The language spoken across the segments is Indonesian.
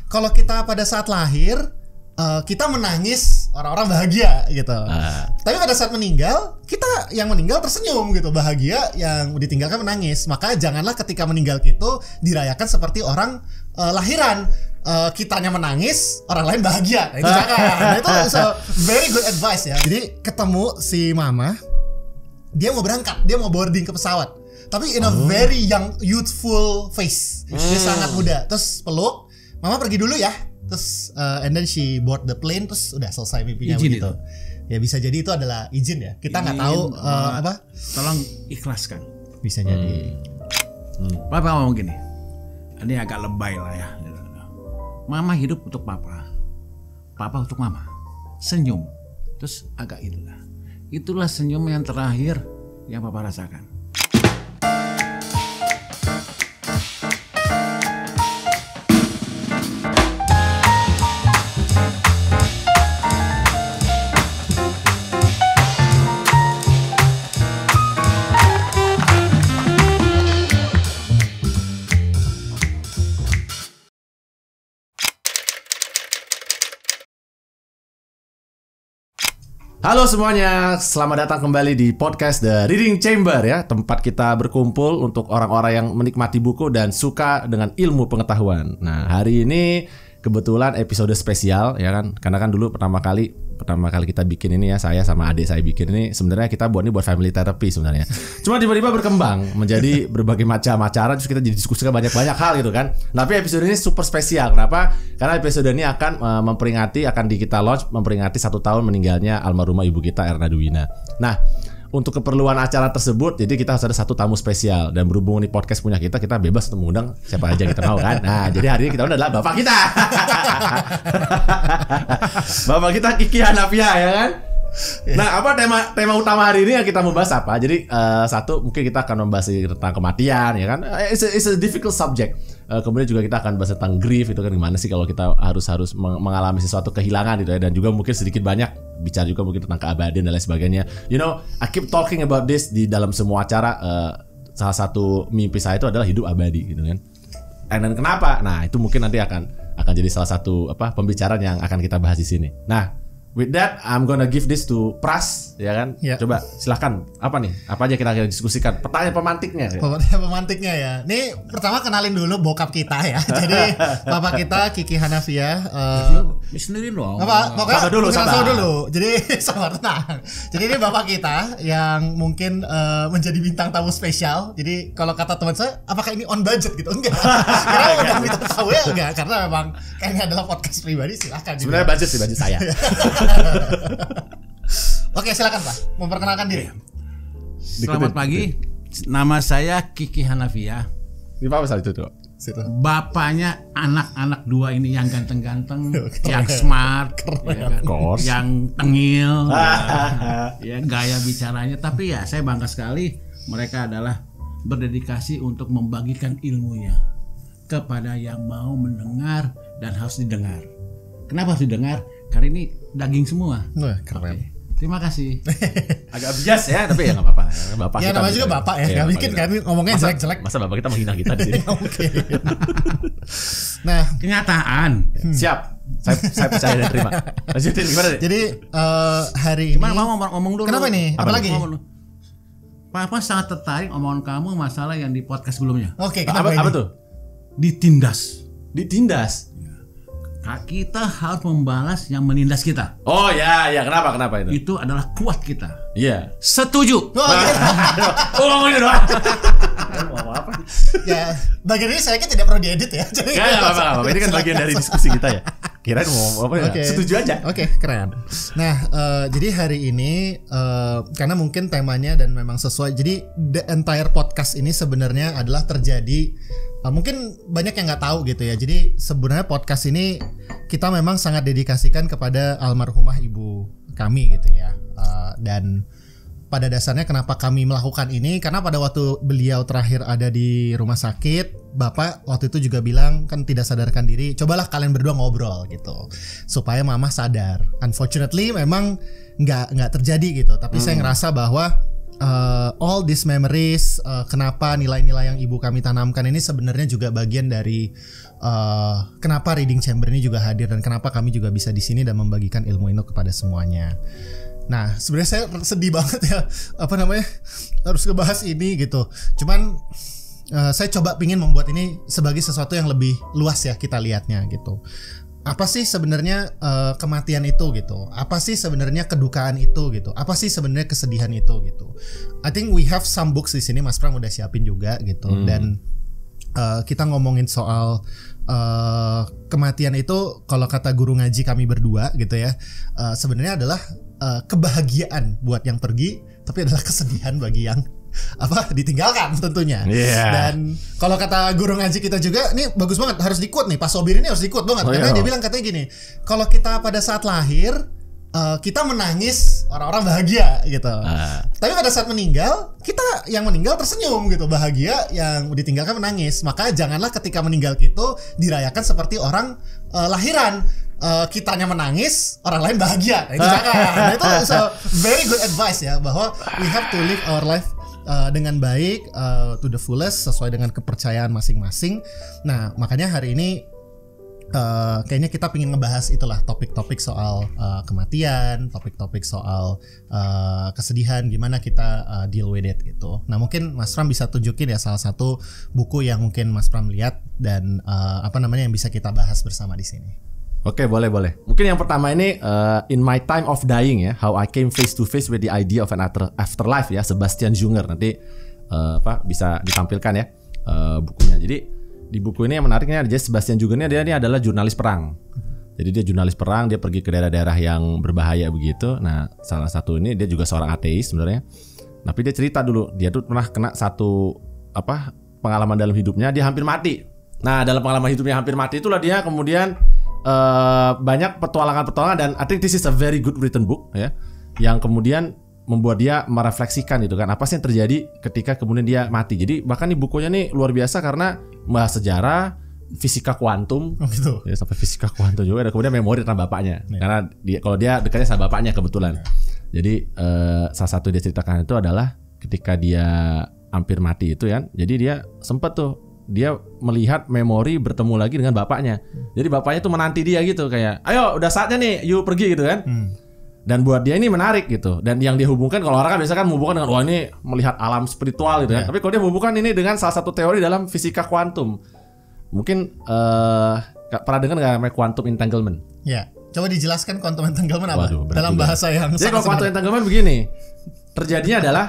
kalau kita pada saat lahir kita menangis, orang-orang bahagia gitu. Tapi pada saat meninggal, kita yang meninggal tersenyum gitu, bahagia, yang ditinggalkan menangis. Maka janganlah ketika meninggal itu dirayakan seperti orang lahiran. Kitanya menangis, orang lain bahagia. Nah, itu jangan. Nah, itu very good advice ya. Jadi ketemu si mama, dia mau berangkat, dia mau boarding ke pesawat. Tapi in a very young, youthful face. Dia sangat muda. Terus peluk, mama pergi dulu ya. Terus and then she board the plane, terus udah selesai mimpinya begitu. Ya bisa jadi itu adalah izin ya. Kita nggak tahu apa. Tolong ikhlaskan. Bisa jadi. Papa ngomong gini. Ini agak lebay lah ya. Mama hidup untuk papa. Papa untuk mama. Senyum. Terus agak itulah. Itulah senyum yang terakhir yang papa rasakan. Halo semuanya, selamat datang kembali di podcast The Reading Chamber ya, tempat kita berkumpul untuk orang-orang yang menikmati buku dan suka dengan ilmu pengetahuan. Nah, hari ini kebetulan episode spesial ya kan, karena kan dulu pertama kali kita bikin ini ya, saya sama adik saya bikin ini, sebenarnya kita buat family therapy sebenarnya. Cuma tiba-tiba berkembang menjadi berbagai macam acara, terus kita jadi diskusikan banyak hal gitu kan. Tapi episode ini super spesial. Kenapa? Karena episode ini akan kita launch memperingati 1 tahun meninggalnya almarhumah ibu kita Erna Dwina. Nah, untuk keperluan acara tersebut, jadi kita harus ada 1 tamu spesial. Dan berhubung ini podcast punya kita bebas untuk mengundang siapa aja kita mau kan. Nah, jadi hari ini kita undang adalah bapak kita. Bapak kita Kiki Hanafia ya kan. Nah, apa tema utama hari ini yang kita mau bahas apa? Jadi satu, mungkin kita akan membahas tentang kematian ya kan. It's a difficult subject. Kemudian juga kita akan bahas tentang grief, itu kan gimana sih kalau kita harus mengalami sesuatu kehilangan gitu ya, dan juga mungkin sedikit banyak bicara juga mungkin tentang keabadian dan lain sebagainya. You know, I keep talking about this di dalam semua acara. Salah satu mimpi saya itu adalah hidup abadi gitu kan. Dan kenapa? Nah, itu mungkin nanti akan jadi salah satu pembicaraan yang akan kita bahas di sini. Nah, with that, I'm gonna give this to Pras, ya kan? Ya. Coba silahkan, apa nih? Apa aja kita akan diskusikan? Pertanyaan pemantiknya. Pertanyaan pemantiknya ya. Nih pertama kenalin dulu bokap kita ya. Jadi bapak kita Kiki Hanafia. Sendiri dong. Sabar dulu. Jadi sabar, tenang. Jadi ini bapak kita yang mungkin menjadi bintang tamu spesial. Jadi kalau kata teman saya, apakah ini on budget gitu? Enggak. Karena udah bintang tamu ya enggak. Karena memang kayaknya adalah podcast pribadi, silakan. Sebenarnya budget saya. Oke, silakan Pak, memperkenalkan diri. Selamat pagi, nama saya Kiki Hanafia. Ini Pak Pasal itu tuh. Bapaknya anak-anak 2 ini yang ganteng-ganteng, yang smart, ya kan? Yang tengil, ya gaya bicaranya. Tapi ya saya bangga sekali mereka adalah berdedikasi untuk membagikan ilmunya kepada yang mau mendengar dan harus didengar. Kenapa harus didengar? Karena ini daging semua. Keren. Oke. Terima kasih. Agak bias ya, tapi ya nggak apa-apa. Bapak ya, kita namanya juga bapak ya. Nggak bikin kan ngomongnya jelek-jelek. Masa bapak kita menghina kita di sini? Oke. Nah, kenyataan. Siap. Saya percaya dan terima. Lanjutin gimana deh? Jadi hari ini. Gimana mau ngomong dulu? Kenapa nih? Apalagi? Papa sangat tertarik omongan kamu masalah yang di podcast sebelumnya. Oke, kenapa ini? Apa tuh? Ditindas. Kita harus membalas yang menindas kita. Oh ya, kenapa itu? Itu adalah kuat kita. Iya. Setuju. Ngomongin doang. Apa? Ya, bagian ini saya kan tidak perlu diedit ya. Jadi nggak apa-apa. Ini kan bagian dari diskusi kita ya. Kirain mau apa ya? Setuju aja. Oke, keren. Nah, jadi hari ini karena mungkin temanya dan memang sesuai. Jadi the entire podcast ini sebenarnya adalah terjadi. Mungkin banyak yang nggak tahu gitu ya. Jadi sebenarnya podcast ini kita memang sangat dedikasikan kepada almarhumah ibu kami gitu ya. Dan pada dasarnya kenapa kami melakukan ini, karena pada waktu beliau terakhir ada di rumah sakit, bapak waktu itu juga bilang kan tidak sadarkan diri, cobalah kalian berdua ngobrol gitu supaya mama sadar. Unfortunately memang nggak terjadi gitu. Tapi saya ngerasa bahwa all these memories, kenapa nilai-nilai yang ibu kami tanamkan ini sebenarnya juga bagian dari kenapa Reading Chamber ini juga hadir dan kenapa kami juga bisa di sini dan membagikan ilmu ini kepada semuanya. Nah, sebenarnya saya sedih banget ya, harus ngebahas ini gitu. Cuman saya coba pingin membuat ini sebagai sesuatu yang lebih luas ya kita lihatnya gitu. Apa sih sebenarnya kematian itu gitu? Apa sih sebenarnya kedukaan itu gitu? Apa sih sebenarnya kesedihan itu gitu? I think we have some books di sini, Mas Pram udah siapin juga gitu. Dan kita ngomongin soal kematian itu, kalau kata guru ngaji kami berdua gitu ya, sebenarnya adalah kebahagiaan buat yang pergi, tapi adalah kesedihan bagi yang ditinggalkan tentunya. Dan kalau kata guru ngaji kita juga, ini bagus banget, harus di-quote nih, Pak Sobir ini harus di-quote banget. Karena dia bilang katanya gini, kalau kita pada saat lahir kita menangis, orang-orang bahagia gitu. Tapi pada saat meninggal, kita yang meninggal tersenyum gitu, bahagia, yang ditinggalkan menangis. Maka janganlah ketika meninggal itu dirayakan seperti orang lahiran. Kitanya menangis, orang lain bahagia. Nah, itu jangan. Nah, itu very good advice ya, bahwa we have to live our life dengan baik, to the fullest, sesuai dengan kepercayaan masing-masing. Nah, makanya hari ini kayaknya kita pengen ngebahas itulah, topik-topik soal kematian, topik-topik soal kesedihan, gimana kita deal with it gitu. Nah, mungkin Mas Pram bisa tunjukin ya salah satu buku yang mungkin Mas Pram lihat dan yang bisa kita bahas bersama di sini. Oke, boleh. Mungkin yang pertama ini In My Time of Dying ya, How I Came Face to Face with the Idea of an Afterlife ya, Sebastian Junger. Nanti bisa ditampilkan ya bukunya. Jadi di buku ini yang menariknya, dia Sebastian Junger ini adalah jurnalis perang. Jadi dia jurnalis perang, dia pergi ke daerah-daerah yang berbahaya begitu. Nah, salah satu ini dia juga seorang ateis sebenarnya. Tapi dia cerita dulu, dia tuh pernah kena satu pengalaman dalam hidupnya, dia hampir mati. Nah, dalam pengalaman hidupnya hampir mati itulah dia kemudian banyak petualangan-petualangan, dan I think this is a very good written book ya, yang kemudian membuat dia merefleksikan gitu kan, apa sih yang terjadi ketika kemudian dia mati. Jadi bahkan nih bukunya nih luar biasa karena bahas sejarah, fisika kuantum gitu. Ya, sampai fisika kuantum juga, dan kemudian memori tentang bapaknya. Karena kalau dia dekatnya sama bapaknya kebetulan. Jadi salah satu dia ceritakan itu adalah ketika dia hampir mati itu ya. Jadi dia sempat tuh dia melihat memori bertemu lagi dengan bapaknya. Jadi bapaknya tuh menanti dia gitu, kayak ayo udah saatnya nih you pergi gitu kan. Dan buat dia ini menarik gitu. Dan yang dia hubungkan, kalau orang kan biasa kan menghubungkan dengan wah ini melihat alam spiritual gitu kan. Tapi kalau dia hubungkan ini dengan salah satu teori dalam fisika kuantum. Mungkin pernah dengar nggak namanya quantum entanglement? Ya, coba dijelaskan quantum entanglement apa? Waduh, dalam bahasa yang jadi kalau quantum entanglement begini, terjadinya adalah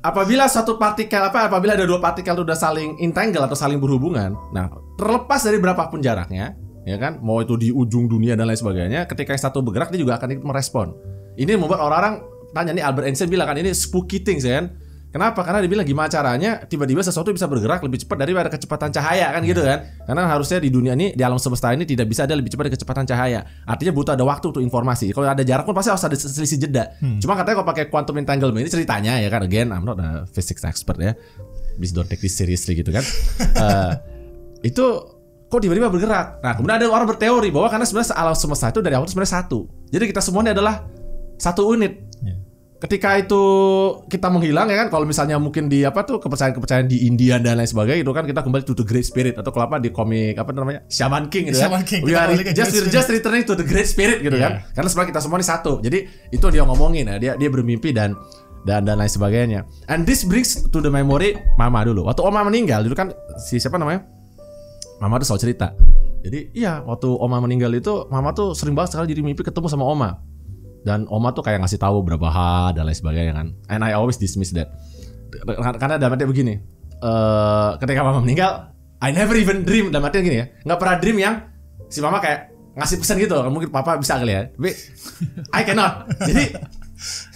apabila apabila ada dua partikel itu udah saling entangle atau saling berhubungan, nah terlepas dari berapapun jaraknya, ya kan, mau itu di ujung dunia dan lain sebagainya, ketika yang satu bergerak dia juga akan ikut merespon. Ini membuat orang tanya nih, Albert Einstein bilang kan ini spooky things ya kan. Kenapa? Karena dia bilang gimana caranya tiba-tiba sesuatu bisa bergerak lebih cepat daripada kecepatan cahaya kan gitu kan. Karena harusnya di dunia ini, di alam semesta ini tidak bisa ada lebih cepat dari kecepatan cahaya. Artinya butuh ada waktu untuk informasi. Kalau ada jarak pun pasti harus ada selisih jeda. Cuma katanya kalau pakai quantum entanglement ini ceritanya ya kan, again I'm not a physics expert ya. Please don't take this seriously gitu kan. Itu kok tiba-tiba bergerak. Nah, kemudian ada orang berteori bahwa karena sebenarnya alam semesta itu dari awal itu sebenarnya satu. Jadi kita semuanya adalah satu unit. Ketika itu kita menghilang ya kan, kalau misalnya mungkin di kepercayaan di India dan lain sebagainya itu kan, kita kembali to the great spirit, atau kalau di komik Shaman King gitu Shaman kan. King, We are just returning to the great spirit gitu kan. Karena sebenarnya kita semua ini satu. Jadi itu dia ngomongin ya, dia bermimpi dan lain sebagainya. And this brings to the memory mama dulu. Waktu oma meninggal dulu kan, siapa namanya? Mama tuh selalu cerita. Jadi iya, waktu oma meninggal itu mama tuh sering banget sekali jadi mimpi ketemu sama oma. Dan oma tuh kayak ngasih tahu berapa hal dan lain sebagainya kan. And I always dismiss that. Karena dalam arti begini, ketika mama meninggal, I never even dream, dalam arti gini ya, nggak pernah dream yang si mama kayak ngasih pesan gitu. Mungkin papa bisa kali ya, tapi I cannot. Jadi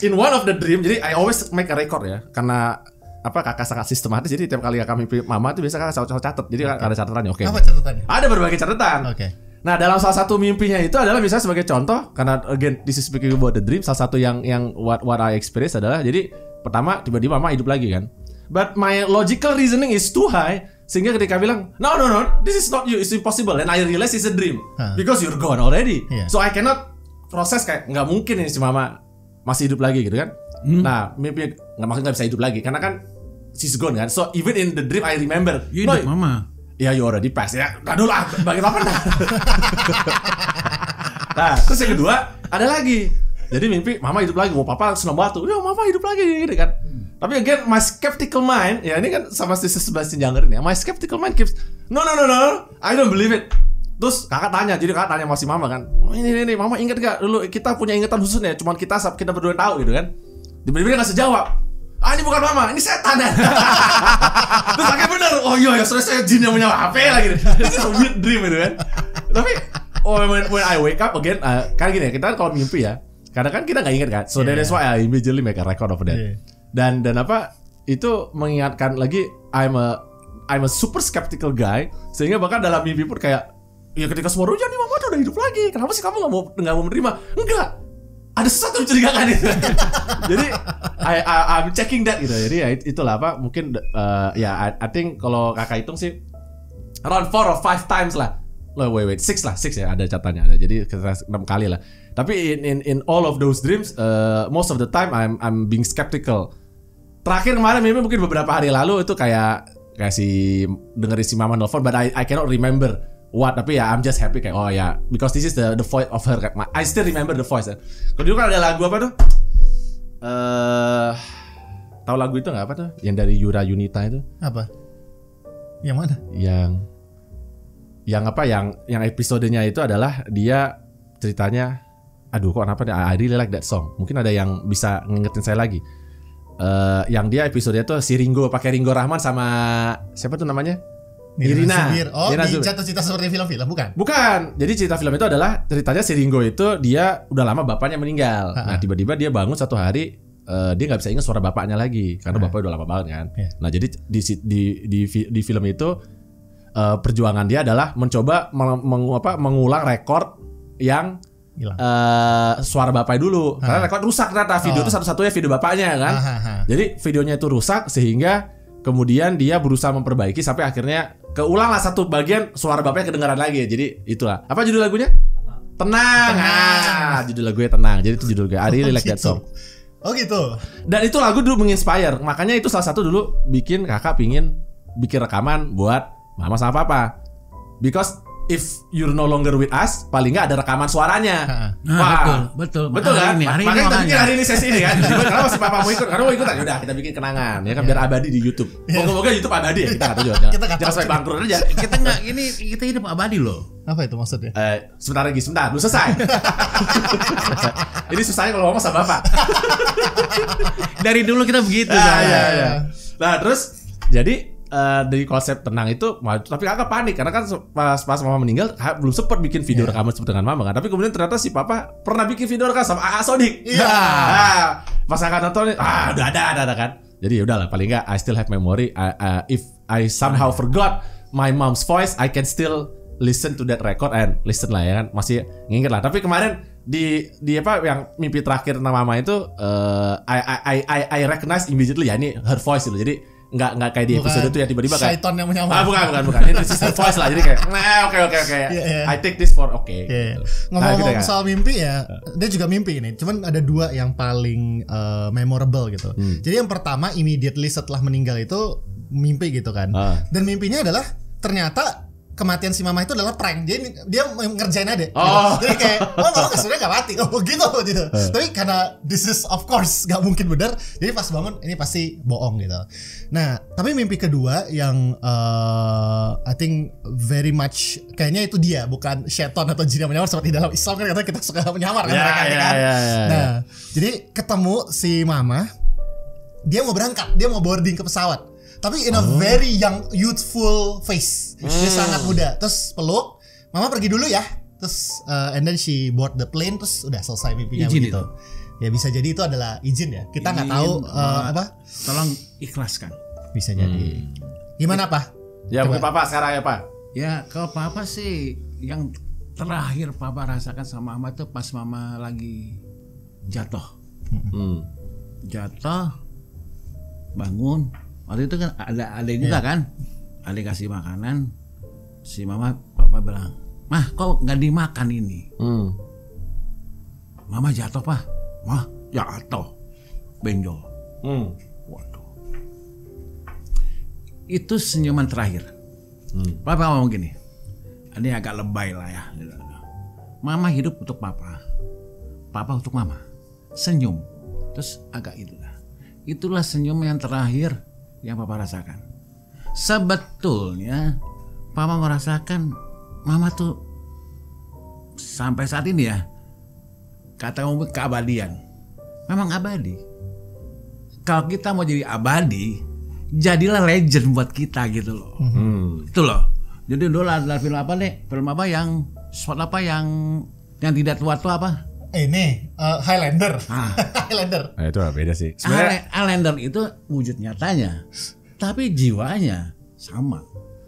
in one of the dream, jadi I always make a record ya, karena kakak sangat sistematis. Jadi tiap kali kakak mimpi mama tuh biasa kakak selalu catat. Jadi ada catatannya. Oke. Apa catatannya? Ada berbagai catatan. Oke. Nah, dalam salah satu mimpinya itu adalah misalnya sebagai contoh, karena again this is speaking about the dream, salah satu yang what I experience adalah, jadi pertama tiba-tiba mama hidup lagi kan. But my logical reasoning is too high, sehingga ketika bilang no, this is not you, it's impossible, and I realize it's a dream because you're gone already. So I cannot proses kayak nggak mungkin ini si mama masih hidup lagi gitu kan. Nah, mimpi maksudnya nggak bisa hidup lagi karena kan she's gone kan. So even in the dream I remember. Hidup mama. Ya you already passed ya. Nah dulu lah bagi apa nah. Nah terus yang kedua ada lagi. Jadi mimpi mama hidup lagi. Mau papa senang batu. Ya mama hidup lagi gitu kan. Tapi again my skeptical mind. Ya ini kan sama si Sebastian Junger ini. My skeptical mind keeps no. I don't believe it. Terus kakak tanya. Jadi kakak tanya masih mama kan. Ini mama ingat gak dulu kita punya ingatan khususnya. Cuman kita berdua tahu gitu kan. Tiba-tiba dia ngasih jawab. Ini bukan mama, ini setan ya. Terus akhirnya bener, oh iya ya saya jin yang punya HP lagi. Itu a weird dream gitu kan. Tapi when I wake up again, kan gini ya, kita kan kalau mimpi ya, kadang kan kita nggak ingat kan. So that is why I immediately make a record of that. Dan apa itu mengingatkan lagi I'm a super skeptical guy, sehingga bahkan dalam mimpi pun kayak ya ketika semua orang nih mama udah hidup lagi, kenapa sih kamu nggak mau menerima? Enggak. Ada sesuatu yang mencurigakan itu. Jadi I'm checking that gitu. Jadi ya itulah apa mungkin ya I think kalau kakak hitung sih around 4 or 5 times lah. Wait 6 ya ada catatannya ada. Jadi 6 kali lah. Tapi in all of those dreams most of the time I'm being skeptical. Terakhir kemarin mungkin beberapa hari lalu itu kayak dengerin si mama nelfon but I cannot remember what, tapi ya I'm just happy kayak oh ya because this is the voice of her. I still remember the voice. Kalau dulu kan ada lagu apa tuh? Tahu lagu itu nggak apa tuh? Yang dari Yura Yunita itu? Apa? Yang mana? Yang apa? Yang episodenya itu adalah dia ceritanya. Aduh kok kenapa? I really like that song. Mungkin ada yang bisa ngingetin saya lagi. Yang dia episodenya tuh si Ringo pakai Ringo Rahman sama siapa tuh namanya? Irina. Oh, di Jatuh Cinta Seperti Film-film, bukan? Bukan. Jadi cerita film itu adalah ceritanya si Ringo itu dia udah lama bapaknya meninggal. Nah, tiba-tiba dia bangun satu hari dia nggak bisa ingat suara bapaknya lagi karena bapaknya udah lama banget kan. Nah, jadi di film itu perjuangan dia adalah mencoba mengulang rekor yang suara bapaknya dulu. Karena rekor rusak ternyata video itu satu-satunya video bapaknya kan. Jadi videonya itu rusak sehingga kemudian dia berusaha memperbaiki sampai akhirnya keulanglah satu bagian suara bapaknya kedengaran lagi. Jadi itulah. Apa judul lagunya? Tenang. Judul lagunya Tenang. Jadi itu judul gue. I really like that song. Oh gitu. Dan itu lagu dulu menginspire. Makanya itu salah satu dulu bikin kakak pingin bikin rekaman buat mama sama papa. Because if you're no longer with us, paling nggak ada rekaman suaranya. Betul kan? Hari Makanya kita ini bikin hari ini sesi ini kan. Karena masih papa mau ikut, karena mau ikutan. Udah kita bikin kenangan ya kan biar abadi di YouTube. Moga-moga YouTube abadi ya. Kita nggak tahu juga. Jangan sampai bangkrut aja. Kita hidup abadi loh. Apa itu maksudnya? Sebentar, belum selesai. Ini susahnya kalau ngomong sama bapak. Dari dulu kita begitu. Nah terus jadi dari konsep tenang itu, tapi kakak panik karena kan pas mama meninggal belum sempat bikin video rekaman seperti dengan mama kan. Tapi kemudian ternyata si papa pernah bikin video rekaman sama Aa Sodik. Pas kakak nonton, udah ada kan. Jadi udahlah, paling nggak I still have memory. If I somehow forgot my mom's voice, I can still listen to that record and listen lah ya kan. Masih nginget lah. Tapi kemarin di apa yang mimpi terakhir nama mama itu, I recognize immediately ya ini her voice itu. Jadi nggak kayak di episode itu ya tiba-tiba kayak Syaiton yang menyamar. Bukan. Ini sister voice lah. Jadi kayak oke. I take this for okay. Ngomong-ngomong soal mimpi ya, dia juga mimpi ini. Cuman ada dua yang paling memorable gitu. Jadi yang pertama immediately setelah meninggal itu mimpi gitu kan. Dan mimpinya adalah ternyata kematian si mama itu adalah prank. Dia ngerjain aja. Gitu. Jadi kayak mama sebenarnya gak mati. Gitu. Tapi karena this is of course gak mungkin benar. Jadi pas bangun ini pasti bohong gitu. Nah, tapi mimpi kedua yang I think very much kayaknya itu dia, bukan syaiton atau jin yang menyamar seperti dalam Islam kan katanya kita suka menyamar kan mereka kan. Nah, jadi ketemu si mama, dia mau berangkat, dia mau boarding ke pesawat. Tapi in a very young, youthful face. Dia sangat muda. Terus peluk, mama pergi dulu ya. Terus and then she board the plane. Terus udah selesai mimpinya begitu. Ya bisa jadi itu adalah izin ya. Kita nggak tahu apa. Tolong ikhlaskan. Bisa jadi. Gimana Pak? Ya mungkin Papa sekarang ya Pak. Ya kalau Papa sih yang terakhir Papa rasakan sama Mama tuh pas Mama lagi jatuh. Jatuh, bangun. Waktu itu kan ada juga kan, ada kasih makanan, si Mama Papa bilang, Mah kok nggak dimakan ini? Mama jatuh Pak, Mah jatuh. benjol. Waduh. Itu senyuman terakhir. Papa ngomong gini, ini agak lebay lah ya. Mama hidup untuk papa, papa untuk mama. Senyum, terus agak itulah. Itulah senyum yang terakhir yang papa rasakan. Sebetulnya papa merasakan mama tuh sampai saat ini ya, kata ngomong keabadian. Memang abadi. Kalau kita mau jadi abadi, jadilah legend buat kita gitu loh. Itu loh. Jadi dulu ada film apa nih? Film apa yang spot apa yang tidak tua-tua apa? Ini Highlander. Highlander. Nah, itu beda sih. Highlander itu wujud nyatanya, tapi jiwanya sama.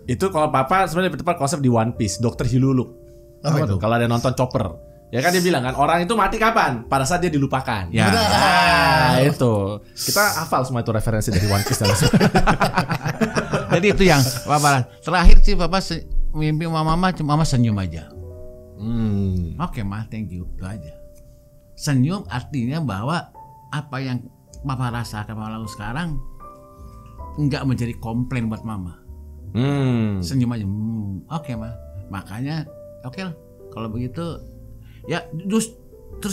Itu kalau papa sebenarnya tepat konsep di One Piece, Dr. Hiluluk. Apa itu? Kalau ada nonton Chopper, ya kan dia bilang kan orang itu mati kapan? Pada saat dia dilupakan. Ya. Itu. Kita hafal semua itu referensi dari One Piece dan Jadi itu yang papa terakhir sih papa mimpi mama senyum aja. Oke mah, thank you, itu aja. Senyum artinya bahwa apa yang papa rasakan lalu sekarang nggak menjadi komplain buat mama. Senyum aja. Oke mah. Makanya oke lah. Kalau begitu ya terus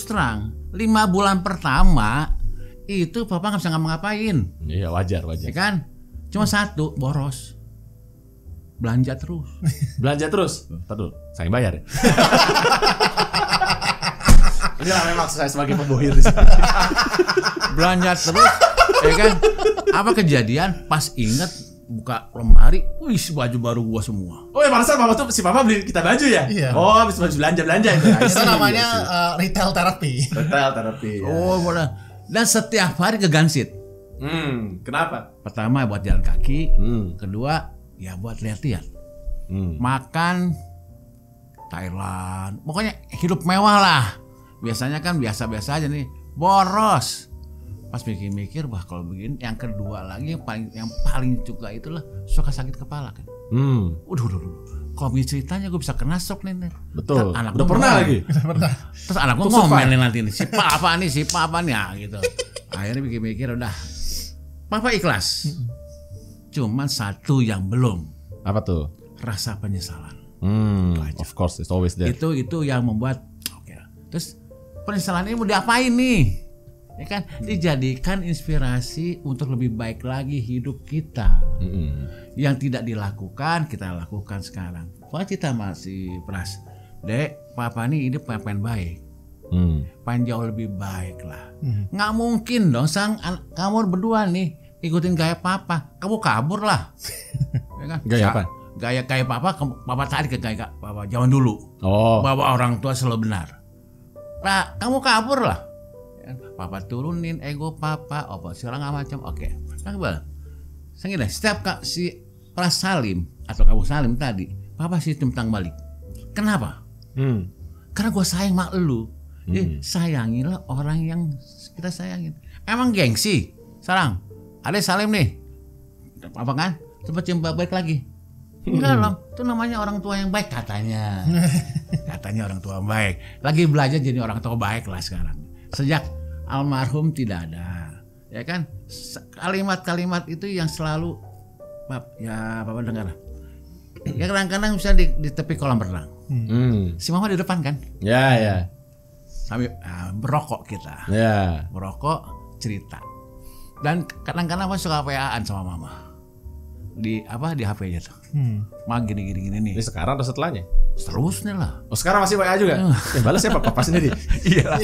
terang 5 bulan pertama itu papa nggak bisa ngapa-ngapain. Iya wajar. Ya kan? Cuma satu, boros. Belanja terus. Belanja terus. Ntar dulu, saya bayar ya. Inilah memang saya sebagai pembohir di sini. Belanja terus, ya kan? Apa kejadian? Pas inget buka lemari, wih baju baru gua semua. Oh ya pantesan mama tuh si papa beli kita baju ya? Iya. Oh habis baju belanja itu. Itu namanya retail therapy. Retail therapy. Ya. Oh boleh. Dan setiap hari ke Gansit. Kenapa? Pertama buat jalan kaki, kedua ya buat lihat-lihat. Makan Thailand, pokoknya hidup mewah lah. Biasanya kan biasa-biasa aja nih, boros. Pas mikir-mikir, wah kalau begini, yang kedua lagi yang paling juga itulah suka sakit kepala kan. Udah. Kalau begini ceritanya gue bisa kena shock nih. Betul. Anak udah pernah lagi. Terus anak gue ngomel nanti nih, siapa apa nih ya gitu. Akhirnya mikir-mikir udah, papa ikhlas. Cuman satu yang belum. Apa tuh? Rasa penyesalan. Of course, it's always there. Itu yang membuat oke. Terus penyesalan ini mau diapain nih? Ya kan dijadikan inspirasi untuk lebih baik lagi hidup kita. Yang tidak dilakukan kita lakukan sekarang. Wah kita masih pras. Dek, papa nih hidup pengen baik. Pengen jauh lebih baik lah. Nggak mungkin dong kamu berdua nih ikutin gaya papa. Kamu kabur lah. Ya kan? Gaya apa? Gaya papa tadi ke gaya papa zaman dulu. Bahwa orang tua selalu benar. Nah, kamu kabur lah. Papa turunin ego papa, sekarang nggak macam. Oke. Nah, Sengaja setiap si Pras Salim atau kamu Salim tadi, papa sih tentang balik. Kenapa? Karena gue sayang sama lu. Sayangilah orang yang kita sayangin. Emang gengsi. Sarang, ada Salim nih. Apa kan? Coba cium baik lagi. Enggak loh, itu namanya orang tua yang baik katanya. Katanya orang tua baik. Lagi belajar jadi orang tua baik lah sekarang. Sejak almarhum tidak ada. Ya kan? Kalimat-kalimat itu yang selalu Papa dengar. Ya kadang-kadang bisa di tepi kolam renang. Si mama di depan kan? Ya. Sambil berokok kita. Ya. Berokok, cerita. Dan kadang-kadang aku suka PA-an sama mama. Di HP-nya tuh. Gini nih. Ini sekarang atau setelahnya? Seterusnya lah. Oh sekarang masih WA juga? Balas siapa? Papa sendiri? Iya lah.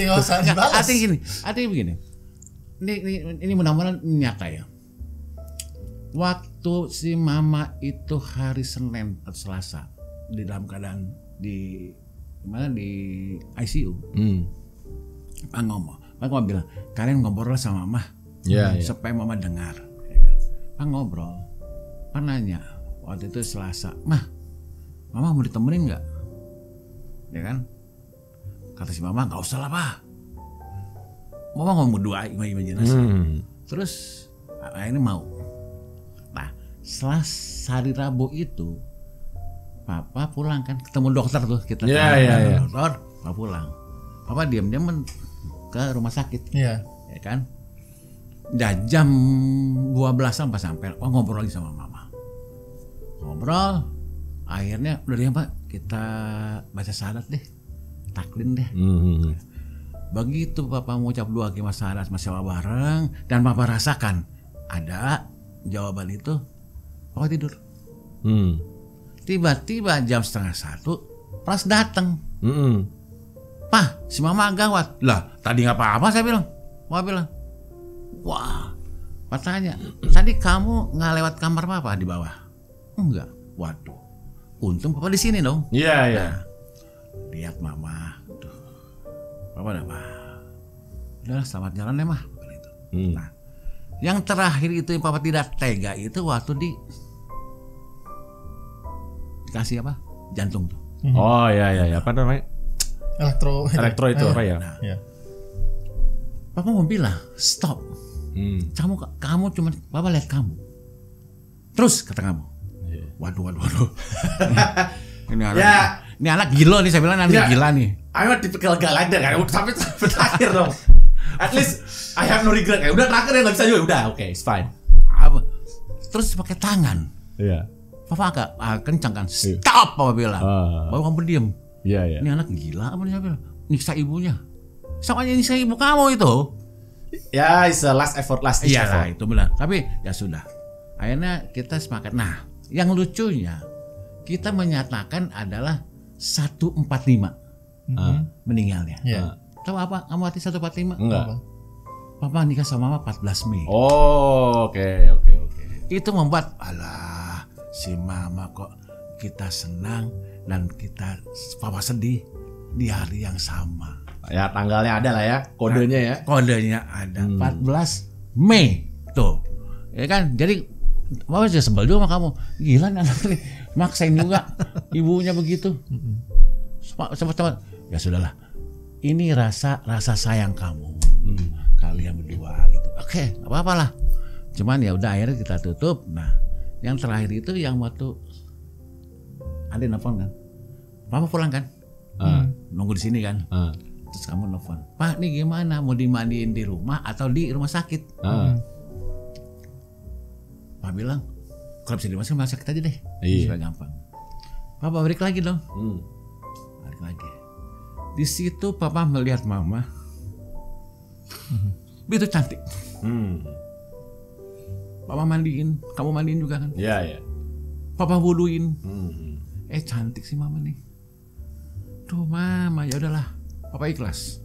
Artinya begini. Ini mudah-mudahan nyata ya. Waktu si mama itu hari Senin atau Selasa di dalam keadaan di ICU. Pak ngomong bilang, kalian ngobrol sama mama. Supaya mama dengar. Pak ngobrol. Pak nanya, waktu itu Selasa, mama mau ditemenin nggak? Ya kan? Kata si mama, nggak usah lah pak. Mama ngomong berdua, imajinasi. Terus akhirnya mau. Nah, setelah hari Rabu itu, papa pulang kan, ketemu dokter tuh kita. Dokter, papa pulang. Papa diam-diam ke rumah sakit. Ya kan? Dan jam 12-an pas sampai, ngobrol lagi sama mama. Ngobrol, akhirnya udah deh Pak, kita baca syahadat deh, taklin deh. Begitu Papa mengucap 2 kalimat syahadat masih bareng, dan Papa rasakan ada jawaban itu, Papa tidur. Tiba-tiba jam 12:30, Pras datang. Pak, si mama gawat. Lah, tadi nggak apa-apa saya bilang. Papa bilang, wah, Pak tanya, tadi kamu nggak lewat kamar Papa di bawah? Enggak. Waduh, untung Papa di sini dong. Iya. Nah, lihat mama, tuh, Papa udah mah, udahlah selamat jalan ya mah. Nah, yang terakhir itu yang Papa tidak tega itu waktu dikasih apa? Jantung tuh. Oh iya, apa namanya? Elektro itu apa ya? Nah, Papa mau bilang stop. Kamu cuma Papa lihat kamu. Terus kata kamu. Waduh. Ini anak gila nih, saya bilang nanti gila nih. I'm a typical guy like that kan. Sampai terakhir dong. At least I have no regret. Udah terakhir ya nggak bisa juga. Udah, oke, it's fine. Terus pakai tangan. Iya. Papa agak kencang kan. Stop, Papa bilang. Baru kamu diam. Iya. Ini anak gila apa dia bilang? Nyiksa ibunya. Sama aja nyiksa ibu kamu itu. Ya, it's a last effort. Iya lah, itu benar. Tapi ya sudah. Akhirnya kita sepakat. Nah, yang lucunya kita menyatakan adalah 145 meninggalnya. Tahu apa? Kamu mati 145? Enggak. Papa nikah sama Mama 14 Mei. Oh, oke. Itu membuat alah si Mama kok kita senang dan kita Papa sedih di hari yang sama. Ya tanggalnya ada lah ya, kodenya ya. Kodenya ada 14 Mei tuh. Ya kan? Jadi Mama juga sebel juga sama kamu. Gila nih anak nih, maksain juga ibunya begitu. Cepat. Ya sudahlah. Ini rasa sayang kamu. Kalian berdua gitu. Oke, enggak apa-apa lah. Cuman ya udah akhirnya kita tutup. Nah, yang terakhir itu yang waktu ada nelfon kan. Papa pulang kan? Nunggu di sini kan? Terus kamu nelfon, Pak nih gimana, mau dimandiin di rumah atau di rumah sakit? Pak bilang, kalau bisa di rumah sakit aja deh, supaya gampang. Papa balik lagi dong, balik lagi. Di situ Papa melihat Mama, begitu cantik. Papa mandiin, kamu mandiin juga kan? Iya. Papa wuduin, cantik sih Mama nih. Tuh Mama, ya udahlah. Papa ikhlas,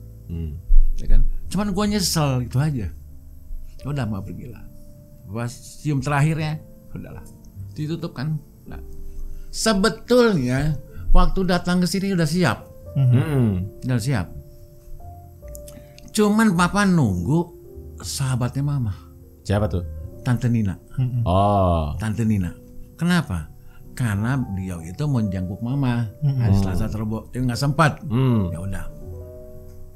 ya kan? Cuman gua nyesel itu aja. Udah mau pergi lah. Pas cium terakhirnya, udahlah, ditutup kan. Nah, sebetulnya waktu datang ke sini udah siap, udah siap. Cuman Papa nunggu sahabatnya Mama. Siapa tuh? Tante Nina. Oh, Tante Nina. Kenapa? Karena beliau itu menjenguk Mama hari Selasa Rebo, dia nggak sempat. Ya udah.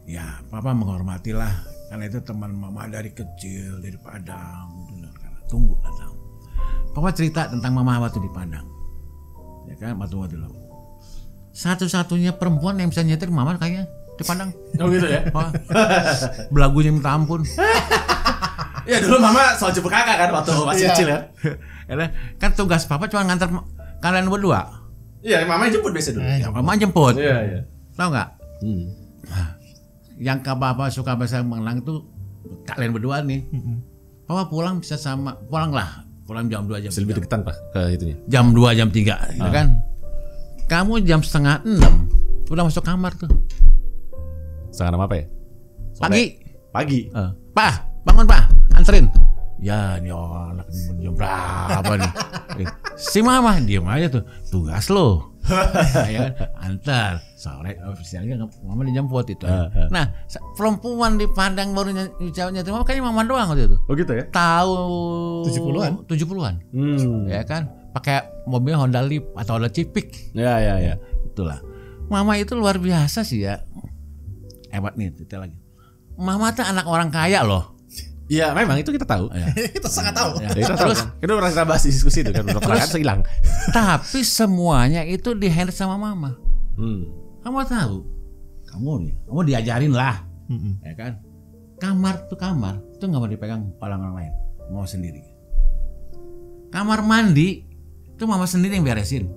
Ya, Papa menghormatilah karena itu teman Mama dari kecil dari Padang. Tunggu datang. Papa cerita tentang Mama waktu di Padang. Ya kan, waktu dulu. Satu-satunya perempuan yang bisa nyetir Mama kayaknya di Padang. Oh gitu ya. Belagunya minta ampun. Ya dulu Mama soal jemput kakak kan waktu masih kecil ya. Kan tugas Papa cuma ngantar kalian berdua. Iya, Mama jemput biasa dulu. Ya, Mama jemput. Iya. Tahu nggak? Yang Papa suka bahasa mengenang itu kalian berdua nih. Papa pulang bisa pulang jam 2 jam. Lebih deketan Pak ke itunya. Jam 2 jam 3 gitu kan. Kamu jam 5:30 udah masuk kamar tuh. Setengah 6 apa ya? Pagi. Pak, bangun Pak, anterin. Ya ini anak jam berapa nih? Si Mama diam aja tuh. Tugas lo. Ya, antar sore ofisialnya Mama dijemput itu. Nah, perempuan di Padang baru nyetir Mama kayaknya Mama doang waktu itu. Oh gitu ya? Tahun 70-an. Ya kan? Pakai mobil Honda Leap atau Honda Civic. Ya. Itulah. Mama itu luar biasa sih ya. Hebat nih, kita lagi. Mama tuh anak orang kaya loh. Iya, memang itu kita tahu. Kita sangat tahu. Terus kita pernah kita bahas di diskusi itu kan udah pernah hilang. Tapi semuanya itu di-handle sama Mama. Kamu tahu? Kamu diajarin lah. Ya kan? kamar tuh nggak mau dipegang orang lain, mau sendiri. Kamar mandi itu mama sendiri yang beresin,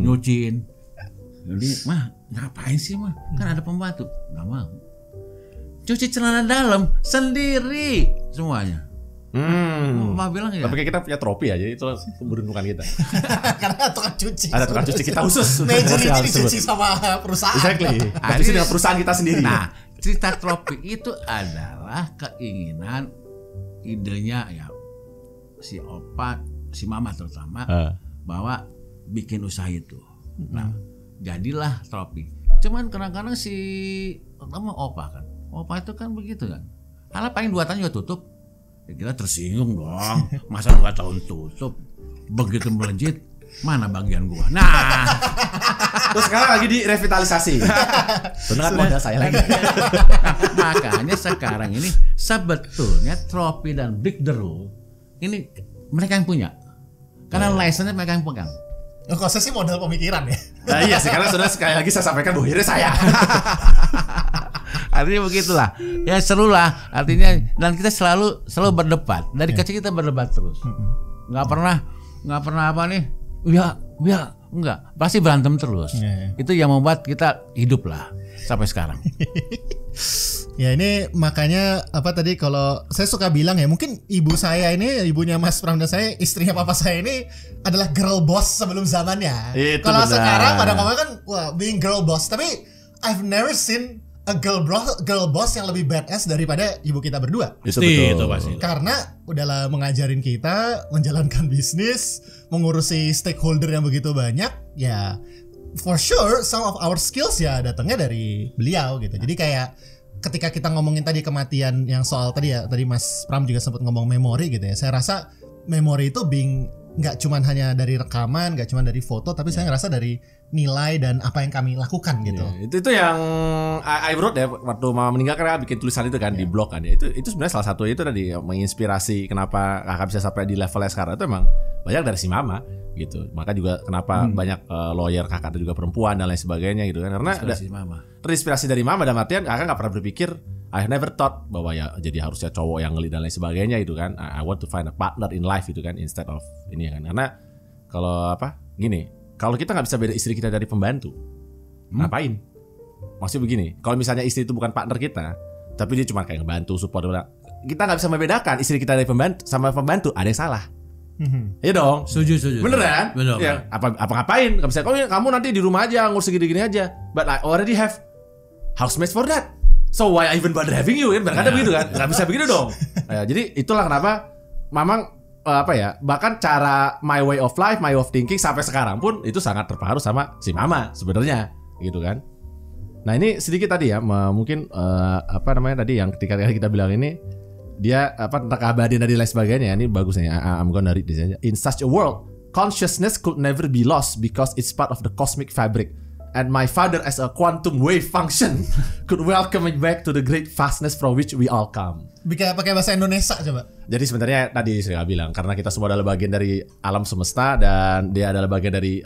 nyuciin. Jadi mah ngapain sih mah? Kan ada pembantu, nggak mau. Cuci celana dalam sendiri semuanya. Mama bilang ya. Tapi kayak kita punya trofi aja, itu keberuntungan kita. Karena ada tukang cuci. Ada tukang cuci kita khusus. Manajer ini dicuci sama perusahaan. Exactly. Cuci dengan perusahaan kita sendiri. Nah, cerita trofi itu adalah keinginan, idenya ya si opa, si mama terutama bahwa bikin usaha itu. Nah, jadilah trofi. Cuman kadang-kadang si terutama opa kan. Opa itu kan begitu kan. Halah paling 2 tahun juga tutup. Ya kita tersinggung dong. Masa 2 tahun tutup. Begitu melejit, mana bagian gua? Nah, terus sekarang lagi direvitalisasi. Benar modal saya lagi. Makanya sekarang ini sebetulnya Trofi dan Big The Rule ini mereka yang punya. Karena license mereka yang pegang. Kok saya sih modal pemikiran ya? Nah, iya sih, karena sudah sekali lagi saya sampaikan bahwa akhirnya saya. Artinya begitulah. Ya seru lah. Artinya dan kita selalu berdebat. Dari kecil kita berdebat terus. Nggak pernah apa nih? Ya, enggak. Pasti berantem terus. Itu yang membuat kita hidup lah sampai sekarang. Ya ini makanya apa tadi kalau saya suka bilang ya, mungkin ibu saya ini, ibunya Mas Pram dan saya, istrinya papa saya ini adalah girl boss sebelum zamannya. Kalau sekarang pada ngomong kan wah being girl boss, tapi I've never seen a girl boss yang lebih badass daripada ibu kita berdua. Itu pasti. Karena udahlah mengajarin kita menjalankan bisnis, mengurusi stakeholder yang begitu banyak, ya for sure some of our skills ya datangnya dari beliau gitu. Jadi kayak ketika kita ngomongin tadi kematian yang soal tadi ya, tadi Mas Pram juga sempat ngomong memori gitu ya. Saya rasa memori itu nggak cuman hanya dari rekaman, nggak cuman dari foto, tapi saya ngerasa dari nilai dan apa yang kami lakukan gitu. Itu yang I wrote ya waktu mama meninggal, kan bikin tulisan itu kan di blog kan ya. Itu sebenarnya salah satu itu tadi menginspirasi kenapa kakak bisa sampai di levelnya sekarang itu emang banyak dari si mama gitu. Maka juga kenapa banyak lawyer kakak itu juga perempuan dan lain sebagainya gitu kan, karena terinspirasi dari mama. Dan artian kakak nggak pernah berpikir, I never thought bahwa ya jadi harusnya cowok yang ngelit dan lain sebagainya gitu kan. I want to find a partner in life gitu kan, instead of ini kan. Karena kalau kalau kita nggak bisa beda istri kita dari pembantu, ngapain? Maksudnya begini, kalau misalnya istri itu bukan partner kita, tapi dia cuma kayak ngebantu, support, kita nggak bisa membedakan istri kita dari pembantu sama pembantu, ada yang salah. Iya dong. Setuju. Bener kan? Bener. Ya, apa ngapain? Gak bisa. Kamu nanti di rumah aja ngurus gini-gini aja. But I already have housemates for that. So why I even bother having you? Kan kadang begitu kan? Gak bisa begitu dong. Ya, jadi itulah kenapa Mamang bahkan cara my way of life, my way of thinking sampai sekarang pun itu sangat terpengaruh sama si mama sebenarnya, gitu kan. Nah ini sedikit tadi ya, mungkin tadi yang ketika kita bilang ini dia tentang keabadian dan lain sebagainya. Ini bagus nih, I'm gonna read this aja. In such a world, consciousness could never be lost because it's part of the cosmic fabric. And my father as a quantum wave function could welcome me back to the great vastness from which we all come. Pakai bahasa Indonesia coba. Jadi sebenarnya tadi saya bilang, karena kita semua adalah bagian dari alam semesta dan dia adalah bagian dari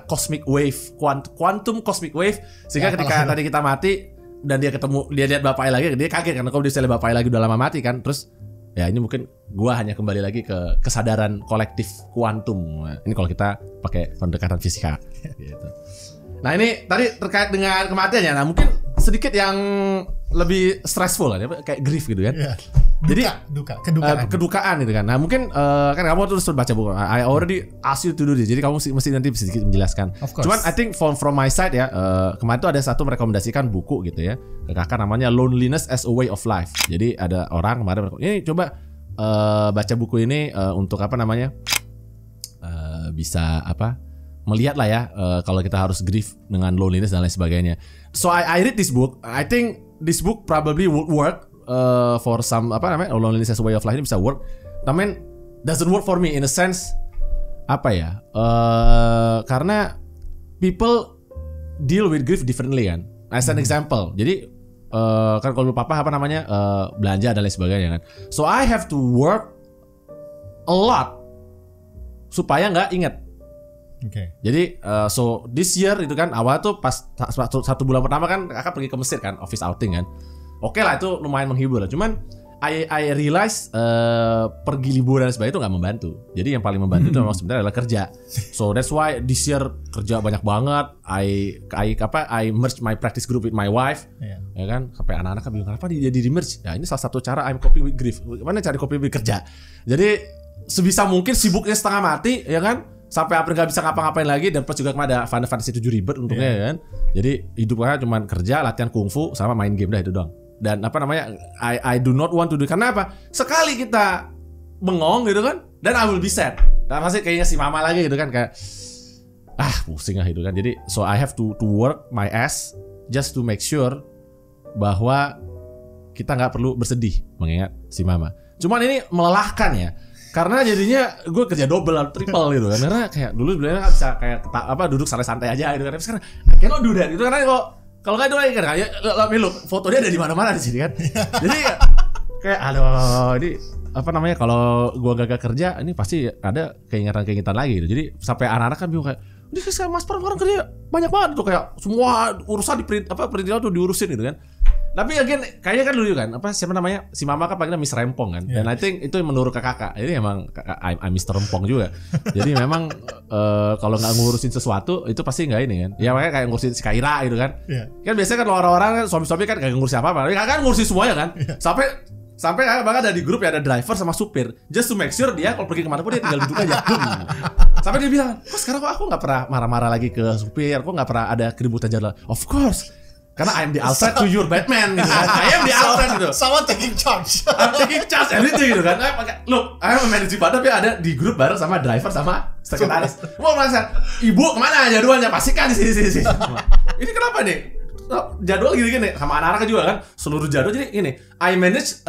cosmic wave, quantum cosmic wave, sehingga ketika tadi kita mati dan dia lihat bapaknya lagi, dia kaget karena kalau dia lihat bapaknya lagi udah lama mati kan. Terus ya ini mungkin gua hanya kembali lagi ke kesadaran kolektif kuantum. Ini kalau kita pakai pendekatan fisika gitu. Nah ini tadi terkait dengan kematiannya. Nah mungkin sedikit yang lebih stressful kan, kayak grief gitu kan. Yeah. Jadi kedukaan gitu kan. Nah mungkin kan kamu terus baca buku. I already ask you to do this. Jadi kamu mesti nanti sedikit menjelaskan. Cuman I think from my side ya, kemarin tuh ada satu merekomendasikan buku gitu ya ke kakak, namanya Loneliness as a Way of Life. Jadi ada orang kemarin ini coba baca buku ini untuk bisa melihat lah ya kalau kita harus grief dengan loneliness dan lain sebagainya. So I read this book. I think this book probably would work for some loneliness as a way of life, ini bisa work. Tapi doesn't work for me in a sense karena people deal with grief differently kan. As an example. Jadi kan kalau papa belanja dan lain sebagainya kan. So I have to work a lot supaya nggak ingat. Jadi so this year itu kan awal tuh pas satu bulan pertama kan kakak pergi ke Mesir kan, office outing kan. oke lah itu lumayan menghibur lah. Cuman I realize pergi liburan dan sebagainya itu nggak membantu. Jadi yang paling membantu itu memang sebenarnya adalah kerja. So that's why this year kerja banyak banget. I merge my practice group with my wife. Ya kan, sampai anak-anak kan bingung kenapa dia di merge. Ya ini salah satu cara I'm coping with grief. Gimana cari coping with kerja? Jadi sebisa mungkin sibuknya setengah mati, ya kan? Sampai hampir nggak bisa ngapa-ngapain lagi, dan plus juga ada Final Fantasy 7 Rebirth untungnya ya kan. Jadi hidupnya cuma kerja, latihan kungfu sama main game dah itu doang. Dan apa namanya, I do not want to do, karena apa? Sekali kita bengong gitu kan, dan I will be sad. Dan masih kayaknya si mama lagi gitu kan, kayak pusing lah gitu kan. Jadi so I have to work my ass just to make sure bahwa kita nggak perlu bersedih mengingat si mama. Cuman ini melelahkan ya, karena jadinya gue kerja double atau triple gitu kan. Karena kayak dulu sebenarnya nggak bisa kayak duduk santai-santai aja gitu kan. Tapi sekarang I cannot do that gitu, karena kalau nggak itu lagi kan kayak lo foto dia ada di mana-mana di sini kan. Jadi kayak ini apa namanya, kalau gue gagal kerja ini pasti ada keingetan lagi gitu. Jadi sampai anak-anak kan bingung kayak, ini kayak Mas Pram orang kerja banyak banget tuh, kayak semua urusan perintilan tuh diurusin gitu kan. Tapi again kayaknya kan dulu kan siapa namanya, si mama kan panggilnya Miss Rempong kan. Dan I think itu menurut ke kakak. Jadi emang I'm Mr. Rempong juga. Jadi memang kalau nggak ngurusin sesuatu itu pasti nggak ini kan. Ya makanya kayak ngurusin si Kaira gitu kan. Kan biasanya kan orang-orang kan suami-suami kan kayak ngurusin apa-apa. Tapi kakak kan ngurusin semuanya kan. Sampai kakak bahkan ada di grup ya, ada driver sama supir. Just to make sure dia kalau pergi kemana pun dia tinggal duduk aja. Sampai dia bilang, kok sekarang kok aku nggak pernah marah-marah lagi ke supir, kok nggak pernah ada keributan jadwal. Of course, karena I am the Alfred to your Batman gitu kan. I am the Alfred gitu. Someone taking charge. I'm taking charge everything gitu kan. Look, I am a managing partner, tapi ada di grup bareng sama driver sama sekretaris. Mau merasa, ibu kemana jadwalnya? Pastikan di sini. Ini kenapa nih? Jadwal gini-gini sama anak-anak juga kan. Seluruh jadwal jadi ini. I manage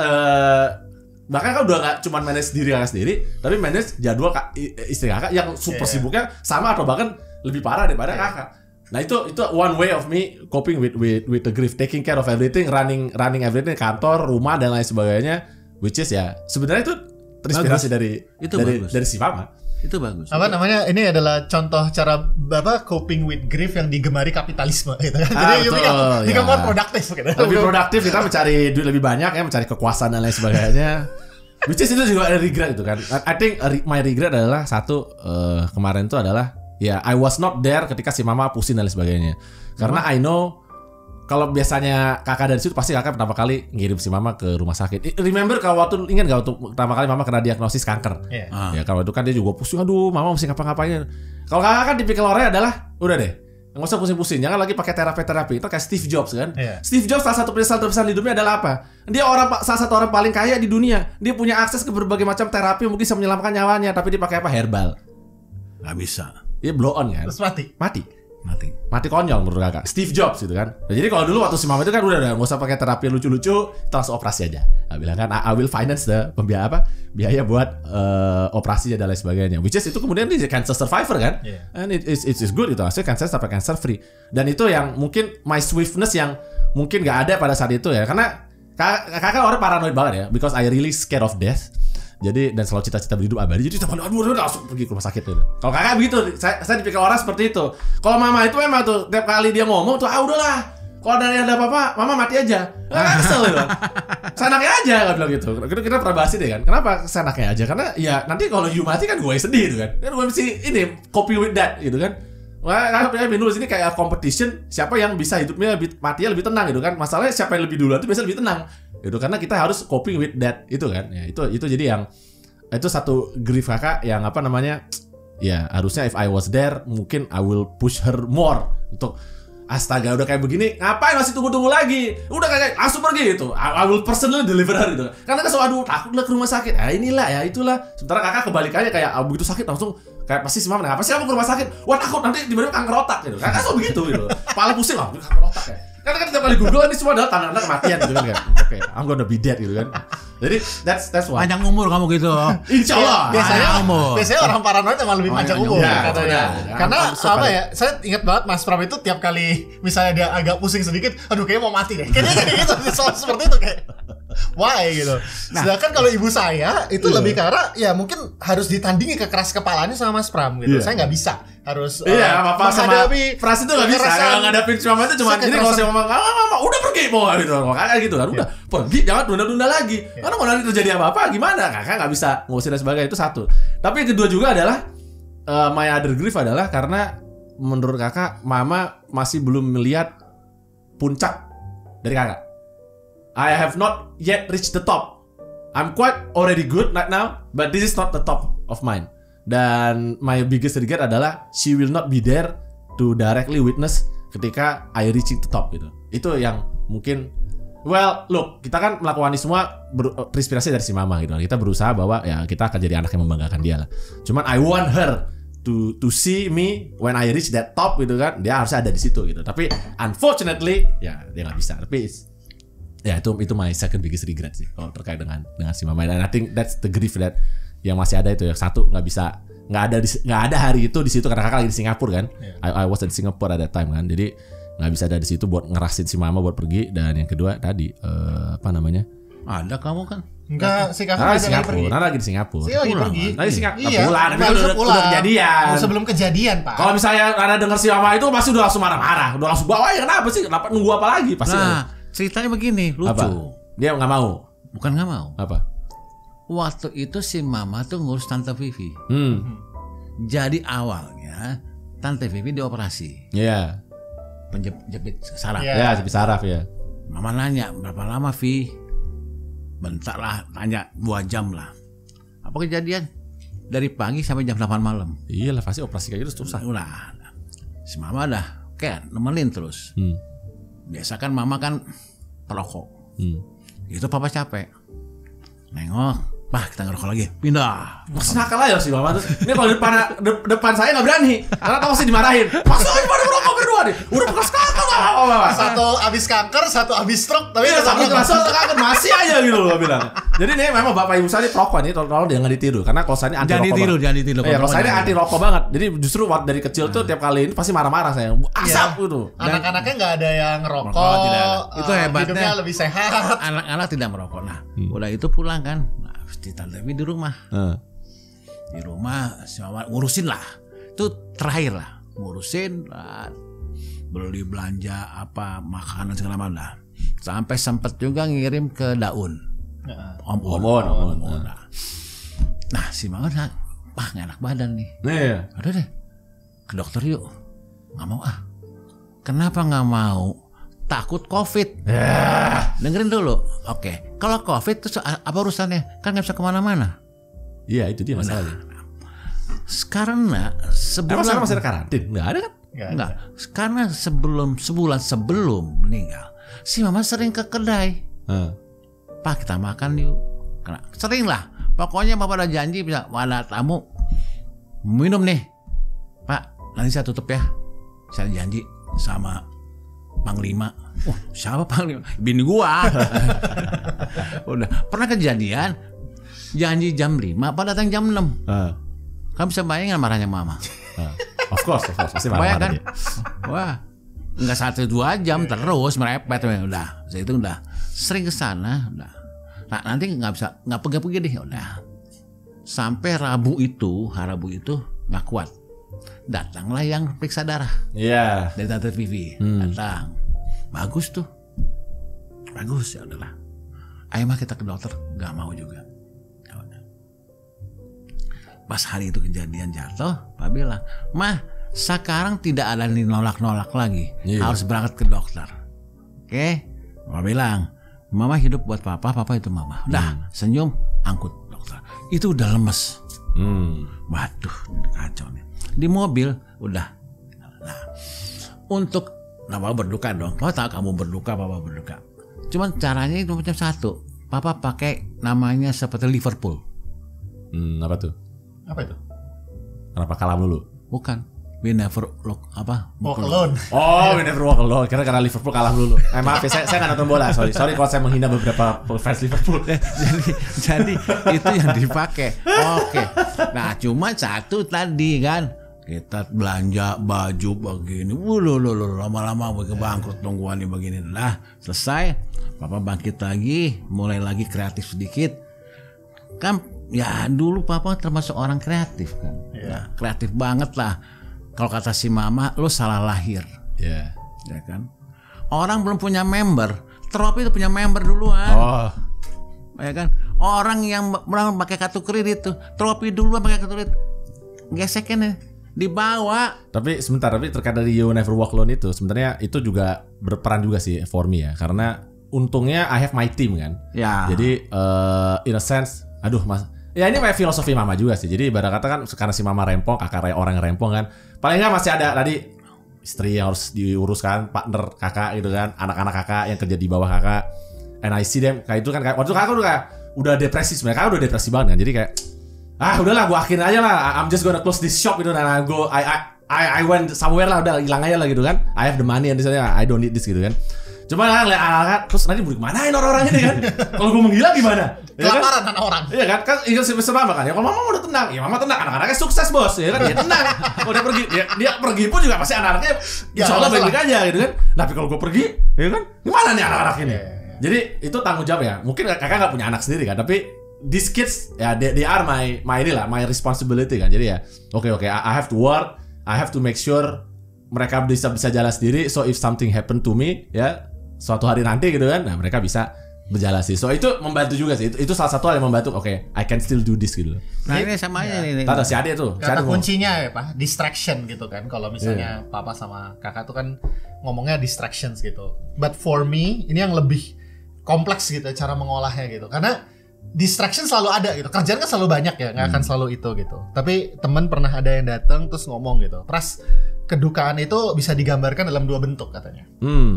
bahkan kan udah gak cuma manage diri kakak sendiri, tapi manage jadwal istri kakak yang super sibuknya sama atau bahkan lebih parah daripada kakak. Nah itu one way of me coping with the grief, taking care of everything, running everything, kantor, rumah dan lain sebagainya, which is ya sebenarnya itu terinspirasi dari si mama. Itu bagus. Apa namanya? Ini adalah contoh cara coping with grief yang digemari kapitalisme gitu kan. Jadi become more produktif gitu. Lebih produktif, kita mencari duit lebih banyak ya, mencari kekuasaan dan lain sebagainya. Which is itu juga ada regret itu kan. I think my regret adalah satu kemarin itu adalah ya I was not there ketika si mama pusing dan lain sebagainya. Karena I know kalau biasanya kakak dari situ pasti kakak pertama kali ngirim si mama ke rumah sakit. Remember kalau ingat gak waktu pertama kali mama kena diagnosis kanker? Ya kalau itu kan dia juga pusing, aduh mama mesti ngapa-ngapain. Kalau kakak kan tipikal orangnya adalah udah deh, nggak usah pusing-pusing, jangan lagi pakai terapi. Itu kayak Steve Jobs kan. Steve Jobs salah satu penyesalan terbesar di hidupnya adalah apa? Dia salah satu orang paling kaya di dunia. Dia punya akses ke berbagai macam terapi mungkin bisa menyelamatkan nyawanya, tapi dia pakai apa? Herbal. Nggak bisa. Dia blow on kan. Terus mati konyol menurut kakak. Steve Jobs gitu kan. Nah, jadi kalau dulu waktu si mama itu kan udah nggak usah pakai terapi lucu-lucu, kita langsung operasi aja. Nah, bilang kan I will finance biaya buat operasi dan lain sebagainya. Which is itu kemudian dia cancer survivor kan. And it's good itu. Hasilnya cancer sampai cancer free. Dan itu yang mungkin my swiftness yang mungkin nggak ada pada saat itu ya. Karena kakak orang paranoid banget ya. Because I really scared of death. Jadi dan selalu cita-cita berhidup abadi. Jadi aduh langsung pergi ke rumah sakit gitu. Kalau kakak begitu, saya dipikir orang seperti itu. Kalau mama itu memang tuh tiap kali dia ngomong tuh udahlah. Kalau ada apa-apa, mama mati aja. Kesel gitu. Senaknya aja kan bilang gitu. Kita pernah bahas deh kan. Kenapa senaknya aja? Karena ya nanti kalau you mati kan gue sedih gitu kan. Kan gue mesti ini copy with that gitu kan. Wah, kakak nulis ini kayak competition siapa yang bisa hidupnya matinya lebih tenang gitu kan. Masalahnya siapa yang lebih duluan itu biasanya lebih tenang. Itu karena kita harus coping with that itu kan. Ya itu jadi yang itu satu grief kakak yang apa namanya? Ya, harusnya if I was there mungkin I will push her more untuk astaga udah kayak begini ngapain masih tunggu lagi? Udah kayak langsung pergi gitu. I will personally deliver her gitu. Karena kan aduh takutlah ke rumah sakit. Inilah ya itulah. Sementara kakak kebalikannya kayak begitu sakit langsung kayak pasti si mama apa sih aku ke rumah sakit? Wah takut nanti tiba-tiba kanker otak gitu. Kakak so begitu gitu. Kepala pusing lah kanker otak ya. Karena kan setiap kali Google ini semua adalah tanda-tanda kematian gitu kan kayak. Oke, I'm gonna be dead gitu kan. Jadi that's why. Panjang umur kamu gitu. Insyaallah. Biasanya orang paranoid emang lebih panjang umur katanya. Karena apa ya? Saya ingat banget Mas Pram itu tiap kali misalnya dia agak pusing sedikit, aduh kayaknya mau mati deh. Kayaknya kayak gitu seperti itu kayak. Why gitu. Sedangkan kalau ibu saya itu lebih ke arah ya mungkin harus ditandingi kekeras kepalanya sama Mas Pram gitu. Saya nggak bisa harus apa sama frase itu nggak bisa. Kalau ngadapin cuma itu cuma ini kalau saya ngomong udah pergi mau gitu. Kakak gitu kan, udah pergi, jangan tunda-tunda lagi. Karena kalau nanti terjadi apa-apa gimana? Kakak nggak bisa ngusir dan sebagainya, itu satu. Tapi yang kedua juga adalah my other grief adalah karena menurut kakak, mama masih belum melihat puncak dari kakak. I have not yet reached the top. I'm quite already good right now, but this is not the top of mine. Dan my biggest regret adalah she will not be there to directly witness ketika I reach the top gitu. Itu yang mungkin, well, look, kita kan melakukan ini semua terinspirasi dari si mama gitu. Kita berusaha bahwa ya kita akan jadi anak yang membanggakan dia lah. Cuman I want her to see me when I reach that top gitu kan. Dia harus ada di situ gitu. Tapi unfortunately ya dia nggak bisa. Tapi ya itu my second biggest regret sih kalau terkait dengan si mama. Dan I think that's the grief that yang masih ada itu. Yang satu nggak ada hari itu di situ karena kakak lagi di Singapura kan. I was in Singapore at that time kan. Jadi nggak bisa ada di situ buat ngerasin si mama buat pergi. Dan yang kedua tadi apa namanya? Ada kamu kan? Enggak, si kakak lagi Singapura. Nah, lagi di Singapura. Si lagi pergi. Lagi Singapura. Iya, Pulang. Tapi udah kejadian. Sebelum kejadian, Pak. Kalau misalnya ada dengar si mama itu pasti udah langsung marah-marah. Udah langsung bawa ya kenapa sih? Kenapa nunggu apa lagi? Pasti. Nah, ceritanya begini, lucu. Apa? Dia nggak mau. Bukan nggak mau. Apa? Waktu itu si mama tuh ngurus Tante Vivi. Jadi awalnya Tante Vivi dioperasi. Iya. Penjepit saraf. Ya, jepit saraf ya. Mama nanya, berapa lama Vi? Bentar lah, tanya 2 jam lah. Apa kejadian? Dari pagi sampai jam 8 malam. Iya lah, pasti operasi kayak gitu susah. Udah. Si mama dah nemenin terus. Biasa kan mama kan perokok. Itu papa capek. Nengok, kita ngerokok lagi. Pindah. Masih nakal aja sih mama tuh. Ini kalau depan saya nggak berani. Karena tahu pasti dimarahin. Masa pada merokok berdua nih. Udah bekas kanker lah. Satu abis kanker, satu abis stroke. Tapi satu kanker masih aja gitu loh bilang. Jadi nih memang bapak ibu saya perokok nih. Tolong jangan ditiru. Karena kalau saya anti rokok. Jangan ditiru. Iya, kalau saya anti rokok banget. Jadi justru dari kecil tuh tiap kali ini pasti marah-marah saya. Asap gitu. Anak-anaknya nggak ada yang ngerokok. Itu hebatnya. Hidupnya lebih sehat. Anak-anak tidak merokok. Nah, udah itu pulang kan. Di Tante Vivi di rumah. Di rumah si mama ngurusin lah. Itu terakhir lah. Ngurusin lah. Beli belanja apa makanan segala macam lah. Sampai sempet juga ngirim ke Daun. Om. Nah si mama nggak enak badan nih. Udah deh ke dokter yuk. Nggak mau ah. Kenapa nggak mau? Takut COVID. Dengerin dulu. Oke. Kalau COVID terus apa urusannya? Kan nggak bisa kemana-mana. Iya itu dia masalahnya. Karena sekarang masih ada karantin? Nggak ada kan? Nggak. Karena sebulan sebelum meninggal, si mama sering ke kedai. Pak kita makan yuk. Sering lah. Pokoknya papa udah janji bisa ada tamu minum nih. Pak nanti saya tutup ya. Saya janji sama Panglima. Siapa Panglima? Bini gua. Udah pernah kejadian janji jam 5 apa datang jam 6. Kan bisa bayangin marahnya mama. Of course pasti marah kan? Wah nggak 1-2 jam terus merepet. Udah saya itu udah sering kesana. Udah nah nanti nggak pergi deh. Udah sampai Rabu itu nggak kuat. Datanglah yang periksa darah. Iya. Dari Tante Vivi. Datang. Bagus tuh. Bagus ya udahlah. Ayo mah kita ke dokter. Gak mau juga. Pas hari itu kejadian jatuh, Pak bilang, "Mah, sekarang tidak ada nolak-nolak lagi. Harus berangkat ke dokter." Oke? Pak bilang, "Mama hidup buat papa itu mama." Udah, senyum, angkut dokter. Itu udah lemes. Waduh, kacau nih. Di mobil udah. Nah, untuk papa berduka dong. Papa tahu kamu berduka, papa berduka. Cuman caranya itu macam satu. Papa pakai namanya seperti Liverpool. Apa tuh? Apa itu? Kenapa kalah dulu? Bukan. We never walk alone. We never walk alone. Karena Liverpool kalah dulu. Maaf ya, saya nggak nonton bola. Sorry kalau saya menghina beberapa fans Liverpool. jadi itu yang dipakai. Oke. Nah, cuma satu tadi kan. Kita belanja baju begini. Lama-lama bangkrut tungguan nih begini. Nah, selesai. Papa bangkit lagi, mulai lagi kreatif sedikit. Kan ya dulu papa termasuk orang kreatif kan. Nah, kreatif banget lah. Kalau kata si mama, lo salah lahir. Ya kan. orang belum punya member, Trop itu punya member duluan. Oh. Ya kan? Orang yang pakai kartu kredit tuh, Trop duluan pakai kartu kredit. Geseknya dibawa. Tapi sebentar, tapi terkait dari You Never Walk Alone itu sebenarnya itu juga berperan juga sih for me ya, karena untungnya I have my team kan. Ya. Jadi in a sense, aduh mas, ya ini kayak filosofi mama juga sih. Jadi ibarat kata kan karena si mama rempong, kakak orang rempong kan, paling nggak masih ada tadi istri yang harus diuruskan, partner kakak gitu kan, anak-anak kakak yang kerja di bawah kakak. And I see them kayak itu kan, kayak waktu itu kakak udah depresi sebenarnya, kakak udah depresi banget kan. Jadi kayak udahlah gue akhirin aja lah, I'm just gonna close this shop gitu, dan I went somewhere lah, udah hilang aja lah gitu kan. I have the money and I don't need this gitu kan. Cuma kan lihat anak-anak terus nanti mau kemanain orang-orang ini kan. Kalau gue menggila gimana? Kelaparan anak orang. Iya kan ingat si mama kan. Ya kalau mama udah tenang, ya mama tenang, anak-anaknya sukses bos, ya kan dia tenang. Kalau dia pergi, dia pergi pun juga pasti anak-anaknya insyaallah baik-baik aja gitu kan. Tapi kalau gue pergi, ya kan gimana nih anak-anak ini? Jadi itu tanggung jawab ya. Mungkin kakak nggak punya anak sendiri kan, tapi these kids ya they are my responsibility kan. Jadi ya oke, I have to work, I have to make sure mereka bisa jalan sendiri. So if something happen to me ya suatu hari nanti gitu kan, nah mereka bisa berjalan sih. So itu membantu juga sih. Itu salah satu hal yang membantu. Oke, I can still do this gitu. Nah ini sama aja nih. Tadi si Ade tuh. Kata kuncinya ya Pak, distraction gitu kan. Kalau misalnya papa sama kakak tuh kan ngomongnya distractions gitu. But for me ini yang lebih kompleks gitu cara mengolahnya gitu. Karena distraction selalu ada gitu. Kerjaan kan selalu banyak ya, nggak akan selalu itu gitu. Tapi teman pernah ada yang datang terus ngomong gitu. Terus kedukaan itu bisa digambarkan dalam dua bentuk katanya.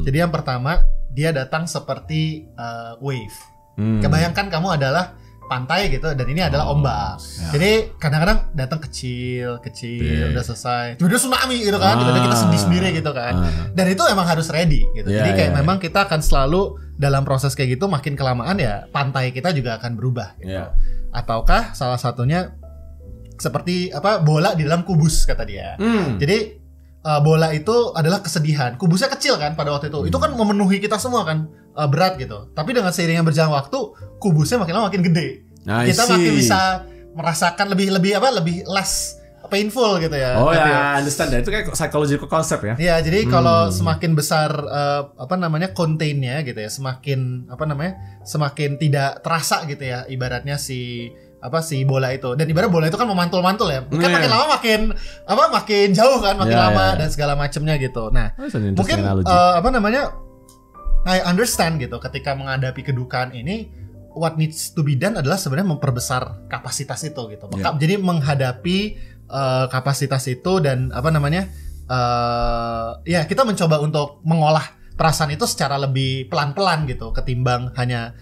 Jadi yang pertama dia datang seperti wave. Kebayangkan kamu adalah pantai gitu dan ini adalah ombak. Jadi kadang-kadang datang kecil udah selesai. Tiba-tiba tsunami gitu kan. Tiba-tiba kita sedih sendiri gitu kan. Dan itu emang harus ready gitu. Jadi kayak memang kita akan selalu dalam proses kayak gitu makin kelamaan ya pantai kita juga akan berubah gitu. Ataukah salah satunya seperti bola di dalam kubus kata dia. Jadi bola itu adalah kesedihan. Kubusnya kecil kan pada waktu itu. Itu kan memenuhi kita semua kan. Berat gitu. Tapi dengan seiring yang berjalan waktu, kubusnya makin lama makin gede. Kita makin bisa merasakan lebih less painful gitu ya. Oh gitu ya, understand. Itu kayak psychological concept ya. Iya, jadi kalau semakin besar contain-nya gitu ya, semakin tidak terasa gitu ya ibaratnya si bola itu. Dan ibarat bola itu kan memantul-mantul ya. Kan makin lama makin jauh kan, makin lama dan segala macamnya gitu. Nah, mungkin I understand gitu ketika menghadapi kedukaan ini what needs to be done adalah sebenarnya memperbesar kapasitas itu gitu. Jadi menghadapi kapasitas itu dan kita mencoba untuk mengolah perasaan itu secara lebih pelan-pelan gitu ketimbang hanya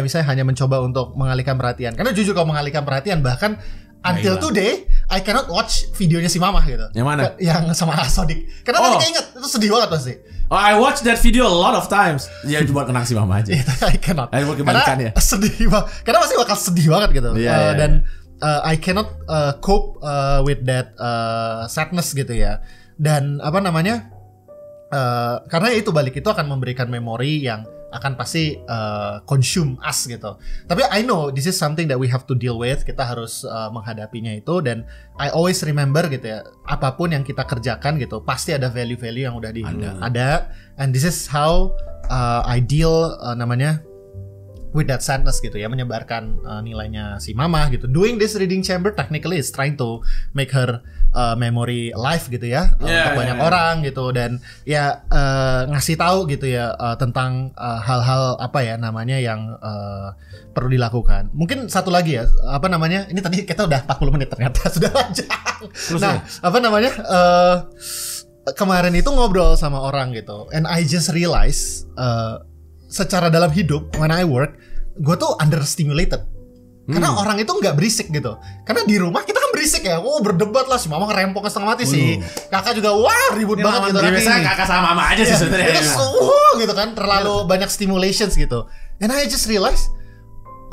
misalnya hanya mencoba untuk mengalihkan perhatian. Karena jujur kalau mengalihkan perhatian bahkan until today I cannot watch videonya si Mama gitu. Yang mana? Yang sama Sodik. Karena tadi keinget itu sedih banget pasti. Oh, I watch that video a lot of times. Ya cuma kenang si Mama aja. I cannot. Karena sedih banget. Karena pasti bakal sedih banget gitu. Dan I cannot cope with that sadness gitu ya. Dan karena itu balik itu akan memberikan memori yang akan pasti consume us gitu. Tapi I know this is something that we have to deal with. Kita harus menghadapinya itu. Dan I always remember gitu ya, apapun yang kita kerjakan gitu pasti ada value-value yang udah ada. And this is how I deal with that sadness gitu ya, menyebarkan nilainya si Mama gitu. Doing this reading chamber technically is trying to make her memory alive gitu ya, untuk banyak orang gitu, dan ya ngasih tahu gitu ya tentang hal-hal yang perlu dilakukan. Mungkin satu lagi ya, ini tadi kita udah 40 menit ternyata sudah panjang. Nah, kemarin itu ngobrol sama orang gitu, and I just realize secara dalam hidup when I work, gue tuh understimulated. Karena orang itu nggak berisik gitu. Karena di rumah kita kan berisik ya, berdebat lah, si Mama ngerempong setengah mati sih, kakak juga ribut banget gitu. Biasanya kakak sama Mama aja sih sebenarnya. Gitu kan, terlalu banyak stimulations gitu. And I just realize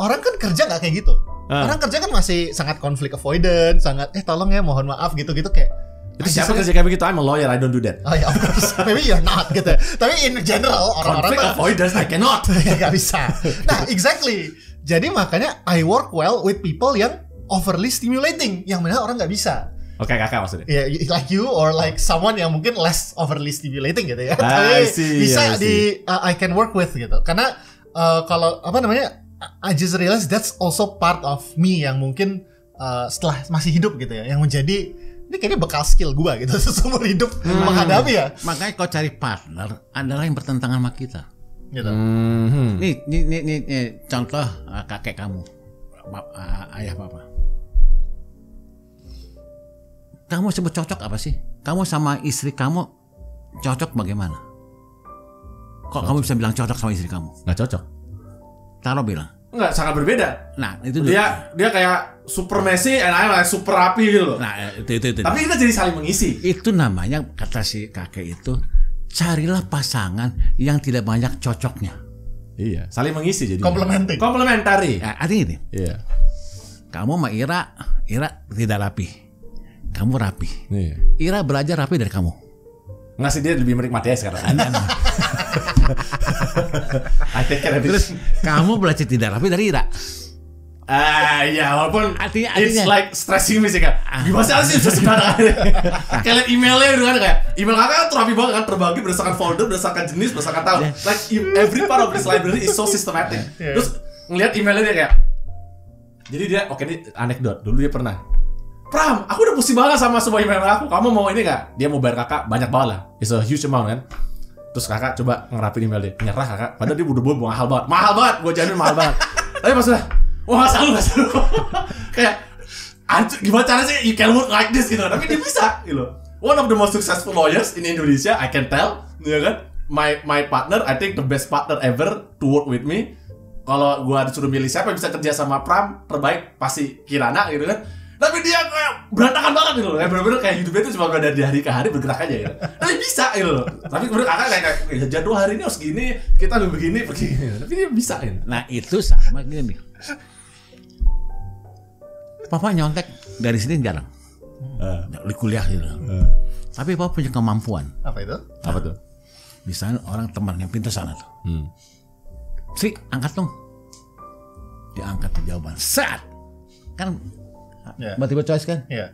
orang kan kerja nggak kayak gitu. Orang kerja kan masih sangat conflict avoidant, sangat tolong ya, mohon maaf gitu-gitu kayak. Itu siapa kerja kayak begitu? I'm a lawyer, I don't do that. Oh ya, of course. Maybe you're not gitu. Tapi in general orang-orang conflict avoidance, I cannot. Gak bisa. Nah, exactly. Jadi makanya I work well with people yang overly stimulating, yang benar orang nggak bisa. Oke, kakak maksudnya. Ya, like you or like someone yang mungkin less overly stimulating gitu ya. I Tapi see, bisa I see. I can work with gitu. Karena kalau apa namanya, I just realize that's also part of me yang mungkin setelah masih hidup gitu ya, yang menjadi ini kayaknya bekal skill gua gitu seumur hidup menghadapi ya. Makanya kau cari partner adalah yang bertentangan sama kita. Gitu. Nih, contoh kakek kamu, ayah papa. Kamu sebut cocok apa sih? Kamu sama istri kamu cocok bagaimana? Kok kamu bisa bilang cocok sama istri kamu? Nggak cocok. Taruh bilang. Enggak, sangat berbeda. Nah, itu dia kayak super messy and I like super rapi gitu loh. Nah, itu. Tapi kita jadi saling mengisi. Itu namanya, kata si kakek itu, carilah pasangan yang tidak banyak cocoknya. Iya, saling mengisi jadi. Komplementari. Nah, artinya ini. Iya. Kamu sama Ira tidak rapi. Kamu rapi. Iya. Ira belajar rapi dari kamu. Nggak sih, dia lebih menikmati aja sekarang. I take care of it. Terus kamu belajar tidak rapi dari Ira. Ya walaupun Artinya- it's like stressing me sih, Kak. Gimana sih bisa sebenarnya? Kayak liat emailnya gitu kan, kayak email kakak kan rapi banget kan, terbagi berdasarkan folder, berdasarkan jenis, berdasarkan tahun. Like every part of this library is so systematic. Terus ngeliat emailnya dia kayak, jadi dia, oke ini anekdot, dulu dia pernah, Pram, aku udah pusing banget sama semua email aku, kamu mau ini gak? Dia mau bayar kakak banyak banget lah, it's a huge amount kan. Terus kakak coba ngerapin email dia, nyerah kakak, padahal dia udah mahal banget, gue jamin mahal banget. Tapi pas udah, wah gak salah. Kayak, anjir gimana caranya sih you can work like this gitu. Tapi dia bisa gitu. One of the most successful lawyers in Indonesia, I can tell, ya kan? My partner, I think the best partner ever to work with me. Kalau gue disuruh milih siapa yang bisa kerja sama Pram, terbaik pasti Kirana gitu kan. Tapi dia kayak berantakan banget gitu loh. Kayak bener-bener kayak hidupnya itu cuma dari hari ke hari bergerak aja gitu. Tapi bisa gitu loh. Tapi kemudian kakak kayak jadwal hari ini harus gini, kita harus begini. Tapi dia bisa gitu. Nah, itu sama gini. Papa nyontek dari sini jarang. Di kuliah gitu. Tapi papa punya kemampuan. Apa itu? Apa tuh? Misalnya orang teman yang pintar sana tuh. Sri, angkat dong. Dia angkat tuh jawaban. Set. Kan tiba-tiba choice kan? Iya.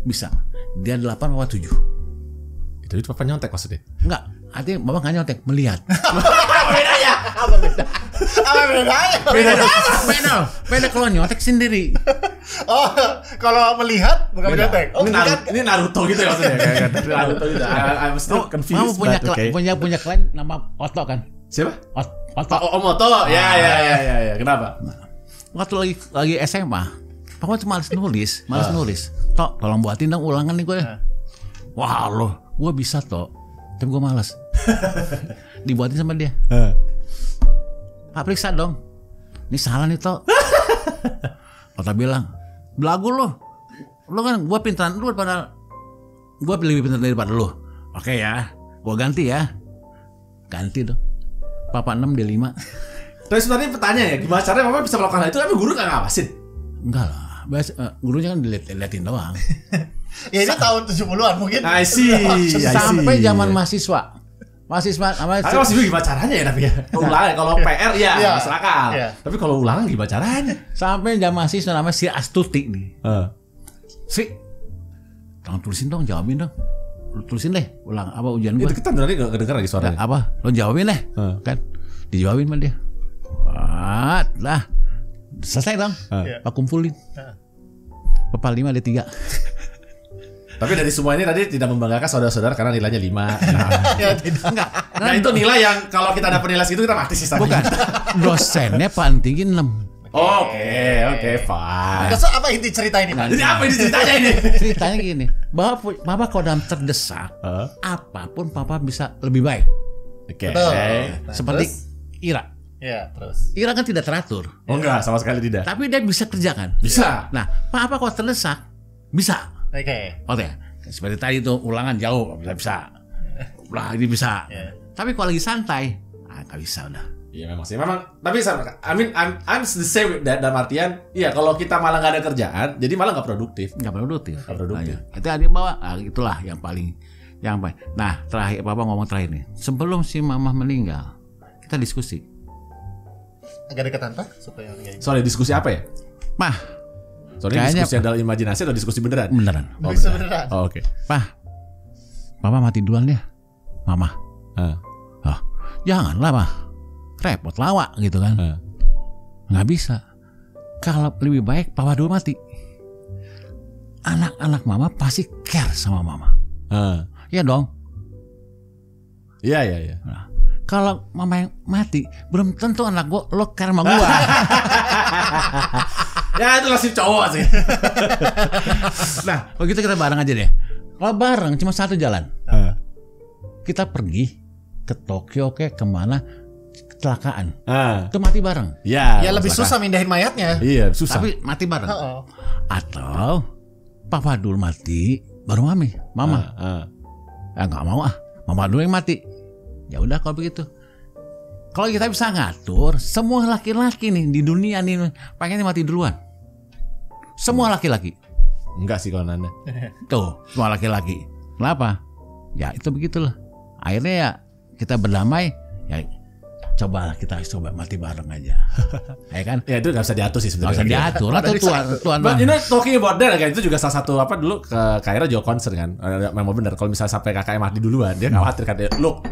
Bisa. Dia 8 apa 7. Itu papa nyontek maksudnya? Enggak, artinya bapak nggak nyontek, melihat. Apa bedanya? Beda kalau nyontek sendiri. Oh, kalau melihat bukan menyetek. Oh, Ini Naruto gitu ya maksudnya? Kayak Naruto gitu. I'm still confused. Kamu punya klien nama Otto kan? Siapa? Otto. Oh, Moto. Ya. Kenapa? Waktu lagi SMA, papa tuh malas nulis. Tok, tolong buatin dong ulangan nih gue. Wah lo, gue bisa Tok, tapi gue malas. Dibuatin sama dia. Pak periksa dong, ini salah nih Tok. Otto bilang, belagu lo kan gue pintaran lu daripada gue lebih pintar daripada lo. Oke ya, gue ganti ya. Ganti dong. Papa 6 dia 5. Tapi sebenarnya pertanyaan ya, gimana caranya mama bisa melakukan hal itu tapi guru nggak ngawasin? Enggak lah, gurunya kan diliatin doang. Ya ini tahun 70-an mungkin. I see. Sampai zaman mahasiswa sama Aku masih bingung gimana caranya ya tapi ya. Ulangan kalau PR ya masuk akal. Tapi kalau ulangan gimana caranya? sampai zaman mahasiswa namanya si Astuti nih. Sri, tolong tulisin dong, jawabin dong. Lu tulisin deh, ulang apa ujian gua. Itu kita nanti nggak kedengar lagi suaranya. Apa? Lo jawabin deh, kan? Dijawabin sama dia. Lah, selesai dong. Pak kumpulin. Papa 5 ada 3. Tapi dari semua ini tadi tidak membanggakan saudara-saudara karena nilainya 5. Ya tidak. Enggak. Nah itu nilai yang kalau kita dapat nilai segitu kita mati sih. Bukan. Dosennya paling tinggi 6. Oke, fine. So, apa inti cerita ini, Pak? Jadi apa ini ceritanya ini? Ceritanya gini, bahwa Papa kalau dalam terdesak, apapun Papa bisa lebih baik. Oke. Seperti Ira. Ya, terus. Ira kan tidak teratur. Oh enggak, sama sekali tidak. Tapi dia bisa kerjakan. Bisa. Nah, Papa kalau terdesak, bisa. Oke. Oke. Seperti tadi tuh ulangan jauh, bisa. Ulang ini bisa. Tapi kalau lagi santai, nggak bisa udah. Iya memang sih, memang. Tapi I mean, I'm the same with that. Dalam artian, iya kalau kita malah nggak ada kerjaan, jadi malah nggak produktif. Nggak produktif. Nggak produktif. Nah, itu ada bawa, itulah yang paling. Nah, terakhir Papa ngomong terakhir nih. Sebelum si Mama meninggal, kita diskusi. Agak dekatan Pak supaya Soalnya diskusi apa ya? Mah, Soalnya diskusi adalah imajinasi atau diskusi beneran? Beneran. Beneran. Oh, oke. Papa mati duluan ya, Mama. Janganlah, Mah. Repot lawak gitu kan. Nggak bisa. Kalau lebih baik Papa dulu mati. Anak-anak Mama pasti care sama Mama. Iya dong. Iya. Nah, kalau Mama yang mati, belum tentu anak gua lo care sama gua. Ya itu nasib cowok sih. Nah, begitu kita bareng aja deh. Kalau bareng cuma satu jalan. Kita pergi ke Tokyo kemana kecelakaan. Itu mati bareng. Ya lebih susah mindahin mayatnya. Iya, susah. Tapi mati bareng. Atau Papa dulu mati, baru Mama. Nggak mau Mama dulu yang mati. Ya udah kalau begitu. Kalau kita bisa ngatur, semua laki-laki nih di dunia nih pengennya mati duluan. Semua laki-laki. Enggak sih kalau Nanda. Tuh, semua laki-laki. Kenapa? Ya itu begitulah. Akhirnya ya kita berdamai. Ya cobalah kita mati bareng aja. Ya kan? Ya itu nggak bisa diatur sih sebenarnya. Nggak bisa diatur. Atau tuan. But you know, talking about that kan, itu juga salah satu apa dulu ke Kaira juga concern kan. Memang benar kalau misalnya sampai kakaknya mati duluan, dia khawatir kan. Look,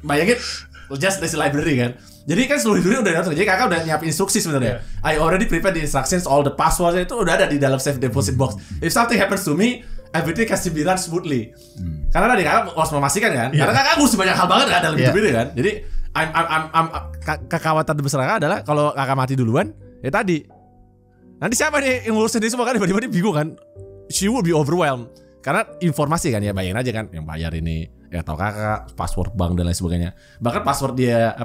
bayangin just this library kan. Jadi kan seluruh dunia udah diatur. Jadi kakak udah nyiapin instruksi sebenarnya. I already prepared the instructions, all the passwords itu udah ada di dalam safe deposit box. If something happens to me, everything can be run smoothly. Karena tadi kakak harus memastikan kan. Karena kakak ngurus banyak hal banget kan dalam hidup ini kan. Jadi kekhawatiran terbesar kakak adalah kalau kakak mati duluan, ya tadi nanti siapa nih yang ngurusin ini semua kan, tiba-tiba dia bingung kan. She would be overwhelmed. Karena informasi kan ya, bayangin aja kan yang bayar ini ya tahu kakak, password bank dan lain sebagainya. Bahkan password dia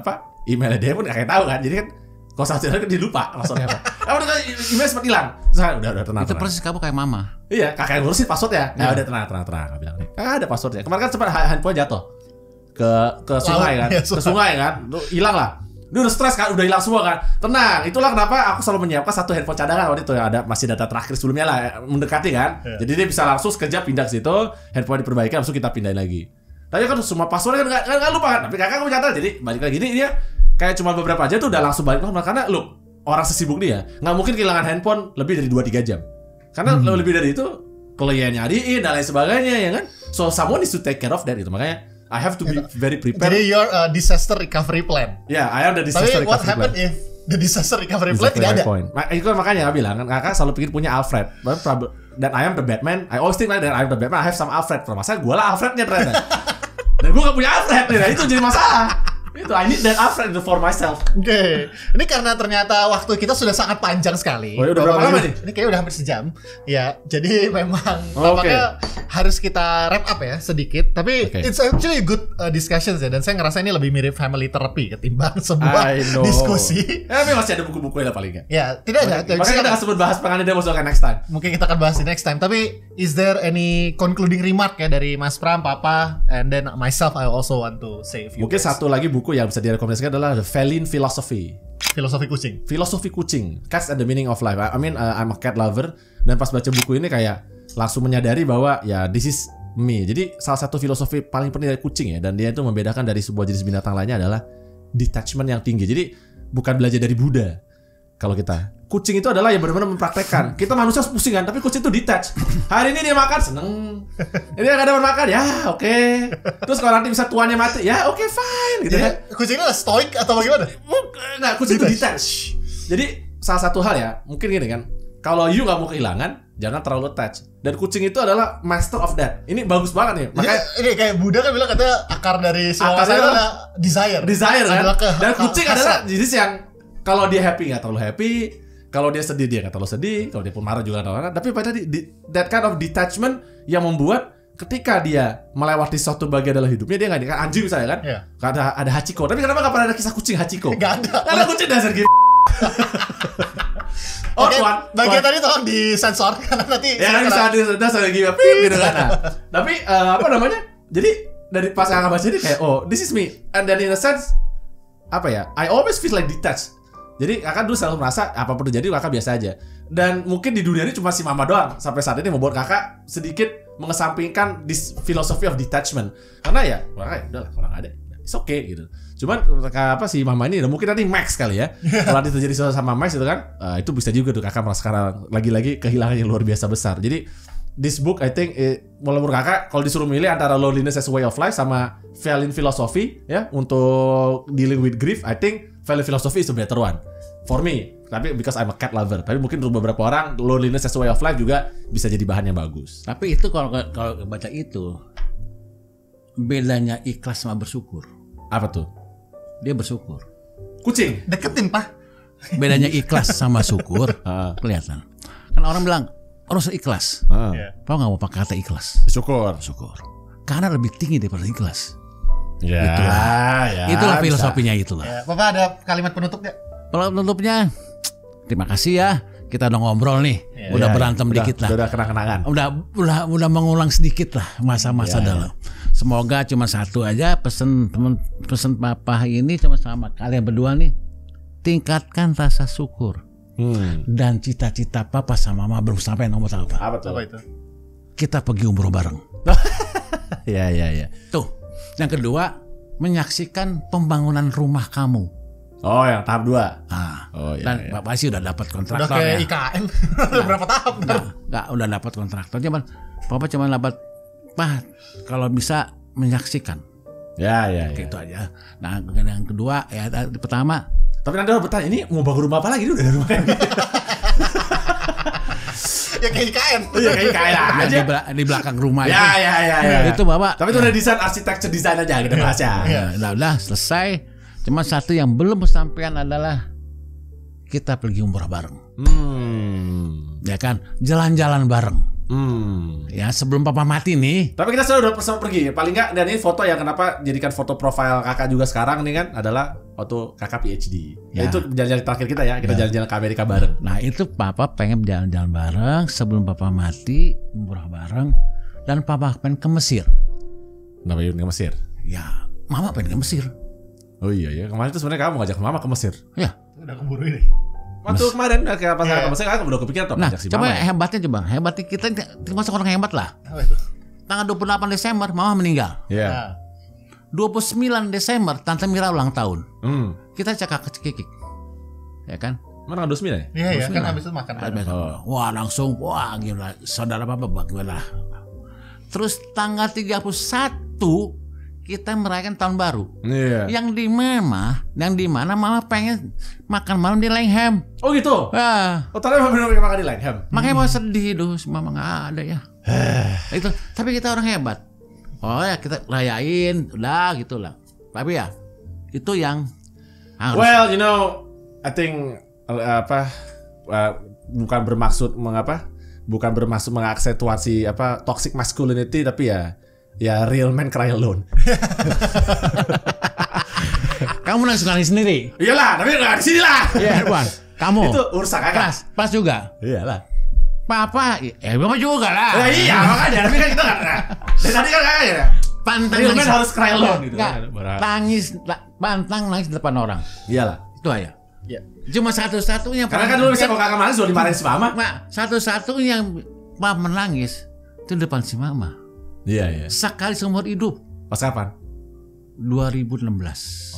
emailnya dia pun kakak tahu kan. Jadi kan kalau saat itu dia lupa passwordnya apa. Udah email sempat hilang. Udah tenang. Itu persis kamu kayak Mama. Iya, kakak yang ngurusin passwordnya. Ya udah tenang. Kakak bilang nih, kakak ada passwordnya. Kemarin kan sempat handphone jatuh ke sungai kan. Ke sungai kan. Hilang lah. Dia udah stres kan, udah hilang semua kan. Tenang, itulah kenapa aku selalu menyiapkan satu handphone cadangan waktu itu ya, ada masih data terakhir sebelumnya lah mendekati kan. Jadi dia bisa langsung sekejap pindah ke situ, handphone diperbaiki langsung kita pindahin lagi. Tapi kan semua passwordnya kan nggak lupa kan. Tapi kakak aku catat, jadi balik lagi ini dia kayak cuma beberapa aja tuh udah langsung balik normal. Karena loh, orang sesibuk dia nggak mungkin kehilangan handphone lebih dari 2-3 jam. Karena lebih dari itu klien nyariin dan lain sebagainya ya kan. So someone needs to take care of that gitu. Makanya I have to be very prepared. Jadi your disaster recovery plan. Yeah, I have the disaster recovery plan. Tapi what happened if the disaster recovery plan tidak ada? Itu makanya aku bilang kan kakak selalu pikir punya Alfred. Dan I am the Batman. I always think like that I am the Batman. I have some Alfred. Masalah gue lah Alfrednya ternyata. Dan gue gak punya Alfred. Nah, itu jadi masalah. Itu I need that Alfred for myself. Oke. Ini karena ternyata waktu kita sudah sangat panjang sekali. Oh, udah berapa lama nih? Ini kayaknya udah hampir sejam. Ya, jadi memang tampaknya harus kita wrap up ya sedikit. Tapi it's actually a good discussions ya. Dan saya ngerasa ini lebih mirip family therapy ketimbang sebuah diskusi. Tapi masih ada buku-bukunya lah paling nggak? Ya, tidak ada. Makanya kita akan sebut bahas pengen demo soal next time. Mungkin kita akan bahas di next time. Tapi is there any concluding remark ya dari Mas Pram, Papa, and then myself I also want to say a few mungkin satu lagi buku yang bisa direkomendasikan adalah The Feline Philosophy. Filosofi kucing. Filosofi kucing. Cats and the Meaning of Life. I mean, I'm a cat lover. Dan pas baca buku ini kayak langsung menyadari bahwa ya this is me. Jadi salah satu filosofi paling penting dari kucing ya. Dan dia itu membedakan dari sebuah jenis binatang lainnya adalah detachment yang tinggi. Jadi bukan belajar dari Buddha. Kalau kita kucing itu adalah yang benar-benar mempraktekkan. Kita manusia pusing kan, tapi kucing itu detach. Hari ini dia makan seneng. Ini nggak dapat makan ya oke. Terus kalau nanti bisa tuannya mati ya oke fine gitu kan. Kucingnya stoik atau bagaimana? Nggak, kucing itu detach. Jadi salah satu hal ya mungkin gini kan. Kalau you nggak mau kehilangan, jangan terlalu attach. Dan kucing itu adalah master of that. Ini bagus banget nih. Makanya ini kayak Buddha kan bilang katanya akar dari semua adalah desire. Desire kan. Dan kucing adalah jenis yang kalau dia happy nggak terlalu happy, kalau dia sedih dia nggak terlalu sedih, kalau dia pun marah juga nggak terlalu marah. Tapi pada that kind of detachment yang membuat ketika dia melewati suatu bagian dalam hidupnya dia nggak anjing misalnya kan, ada Hachiko. Tapi kenapa nggak pernah ada kisah kucing Hachiko? Nggak ada. Karena kucing dasar gitu. Oke, bagian tadi tolong disensor karena nanti ya bisa disensor gitu kan. Tapi apa namanya? Jadi dari pas kakak baca ini kayak this is me, and then in a sense apa ya? I always feel like detached. Jadi kakak dulu selalu merasa apapun terjadi kakak biasa aja. Dan mungkin di dunia ini cuma si mama doang sampai saat ini membuat kakak sedikit mengesampingkan this philosophy of detachment. Karena ya udahlah kalau nggak ada. it's okay gitu. Cuman apa sih mama ini mungkin nanti Max kali ya. Kalau itu terjadi sesuatu sama Max itu kan itu bisa juga tuh kakak merasa sekarang lagi-lagi kehilangan yang luar biasa besar. Jadi this book I think menurut kakak kalau disuruh milih antara loneliness as a way of life sama Valin philosophy ya untuk dealing with grief, I think Valin philosophy is the better one for me. Tapi because I'm a cat lover. Tapi mungkin untuk beberapa orang loneliness as a way of life juga bisa jadi bahan yang bagus. Tapi itu kalau baca itu bedanya ikhlas sama bersyukur. Apa tuh? Dia bersyukur. Kucing. Deketin Pak. Bedanya ikhlas sama syukur kelihatan. Kan orang bilang harus ikhlas. Kau nggak mau pakai kata ikhlas? Syukur. Karena lebih tinggi daripada ikhlas. Ya, itulah filosofinya itulah. Ya, Bapak ada kalimat penutup nggak? Penutupnya, terima kasih ya. Kita udah ngobrol nih, udah berantem dikit lah. Udah kenang-kenangan. Udah mengulang sedikit lah masa-masa dalam. Semoga cuma satu aja pesen papa ini cuma sama kalian berdua nih. Tingkatkan rasa syukur. Dan cita-cita papa sama mama belum sampai nomor apa? Apa itu? Kita pergi umroh bareng. Ya. Tuh. Yang kedua, menyaksikan pembangunan rumah kamu. Oh, yang tahap 2. Dan Bapak sih udah dapat kontraktor. Udah kayak IKN. Berapa tahap? Enggak, udah dapat kontraktor. Papa cuma dapat kalau bisa menyaksikan. Ya. Gitu aja. Nah, yang kedua ya pertama. Tapi nanti orang bertanya, ini mau bangun rumah apa lagi? Ini udah ada rumah kan? Ya kayak IKN. Iya kayak IKN aja. Di belakang rumah Ya. Itu Bapak. Tapi itu udah desain arsitektur desain aja kita bahas ya. Udah selesai. Cuma satu yang belum kesampaian adalah kita pergi umrah bareng. Ya kan, jalan-jalan bareng. Ya sebelum papa mati nih. Tapi kita sudah pergi. Paling nggak dan ini foto yang kenapa jadikan foto profil kakak juga sekarang nih kan adalah foto kakak PhD. Ya. Itu jalan-jalan terakhir kita ya. Kita jalan-jalan ke Amerika bareng. Nah itu papa pengen jalan-jalan bareng sebelum papa mati, umrah bareng. Dan papa pengen ke Mesir. Kenapa ke Mesir? Ya, mama pengen ke Mesir. Oh iya ya, kemarin itu sebenarnya kamu ngajak mama ke Mesir. Ya. Udah keburu ini. Waktu kemarin kayak pas ke Mesir aku udah kepikiran tuh ngajak si mama. Hebatnya kita termasuk orang hebat lah. Apa itu? Tanggal 28 Desember mama meninggal. Iya. 29 Desember Tante Mira ulang tahun. Kita cakap kecikik. Ya kan? Mana 29 ya? Iya kan habis itu makan. Wah langsung gila saudara papa gimana. Terus tanggal 31 kita merayakan tahun baru. Iya. Yang di mana mama pengen makan malam di Langham. Oh gitu. Ya. Oh ternyata mama pengen makan di Langham. Makanya mama sedih mama nggak ada ya. Itu. Tapi kita orang hebat. Oh ya kita rayain, udah gitulah. Tapi ya itu yang harus. Well, I think bukan bermaksud mengaksentuasi toxic masculinity tapi ya real man cry alone. Kamu nangis sendiri. Iyalah, tapi nggak di sini lah. Iya, Bang. Kamu. Itu urusan kakak. Pas juga. Iyalah. Papa, Mama juga lah. Ya, iya, makanya. Tapi kan kita nggak. Dari tadi kan kakak ya. Pantang real nangis. man harus cry alone gitu. Pantang nangis di depan orang. Iyalah. Itu aja. Iya. Cuma satu-satunya. Karena kan dulu bisa kalau kakak nangis sudah dimarahin si mama. Satu-satunya yang Papa menangis itu di depan si mama. Iya. Sekali seumur hidup. Pas kapan? 2016.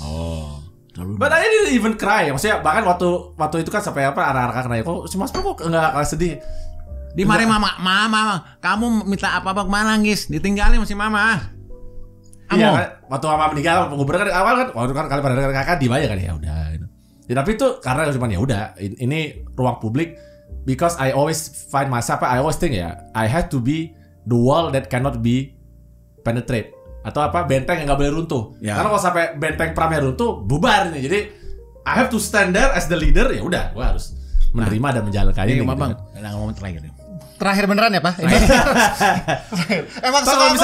Oh. But I didn't even cry. Maksudnya bahkan waktu itu kan sampai anak-anak nanya, kok si Mas Bro kok enggak sedih? Dimarahin mama, kamu minta apa kemana nangis? Ditinggalin sama si mama. Iya kan, waktu mama meninggal penguburan kan awal kan, waktu kan kali pada kakak di aja kan ya udah. Ya, tapi itu karena cuma ya udah, ini ruang publik. Because I always find myself, I always think I have to be the wall that cannot be penetrate atau benteng yang nggak boleh runtuh. Ya. Karena kalau sampai benteng Pramnya runtuh, bubar nih. Jadi I have to stand there as the leader. Ya udah, gua harus menerima dan menjalankannya. Ini Bang, ada ngomong terakhir nih. Terakhir beneran ya Pak? Emang kalau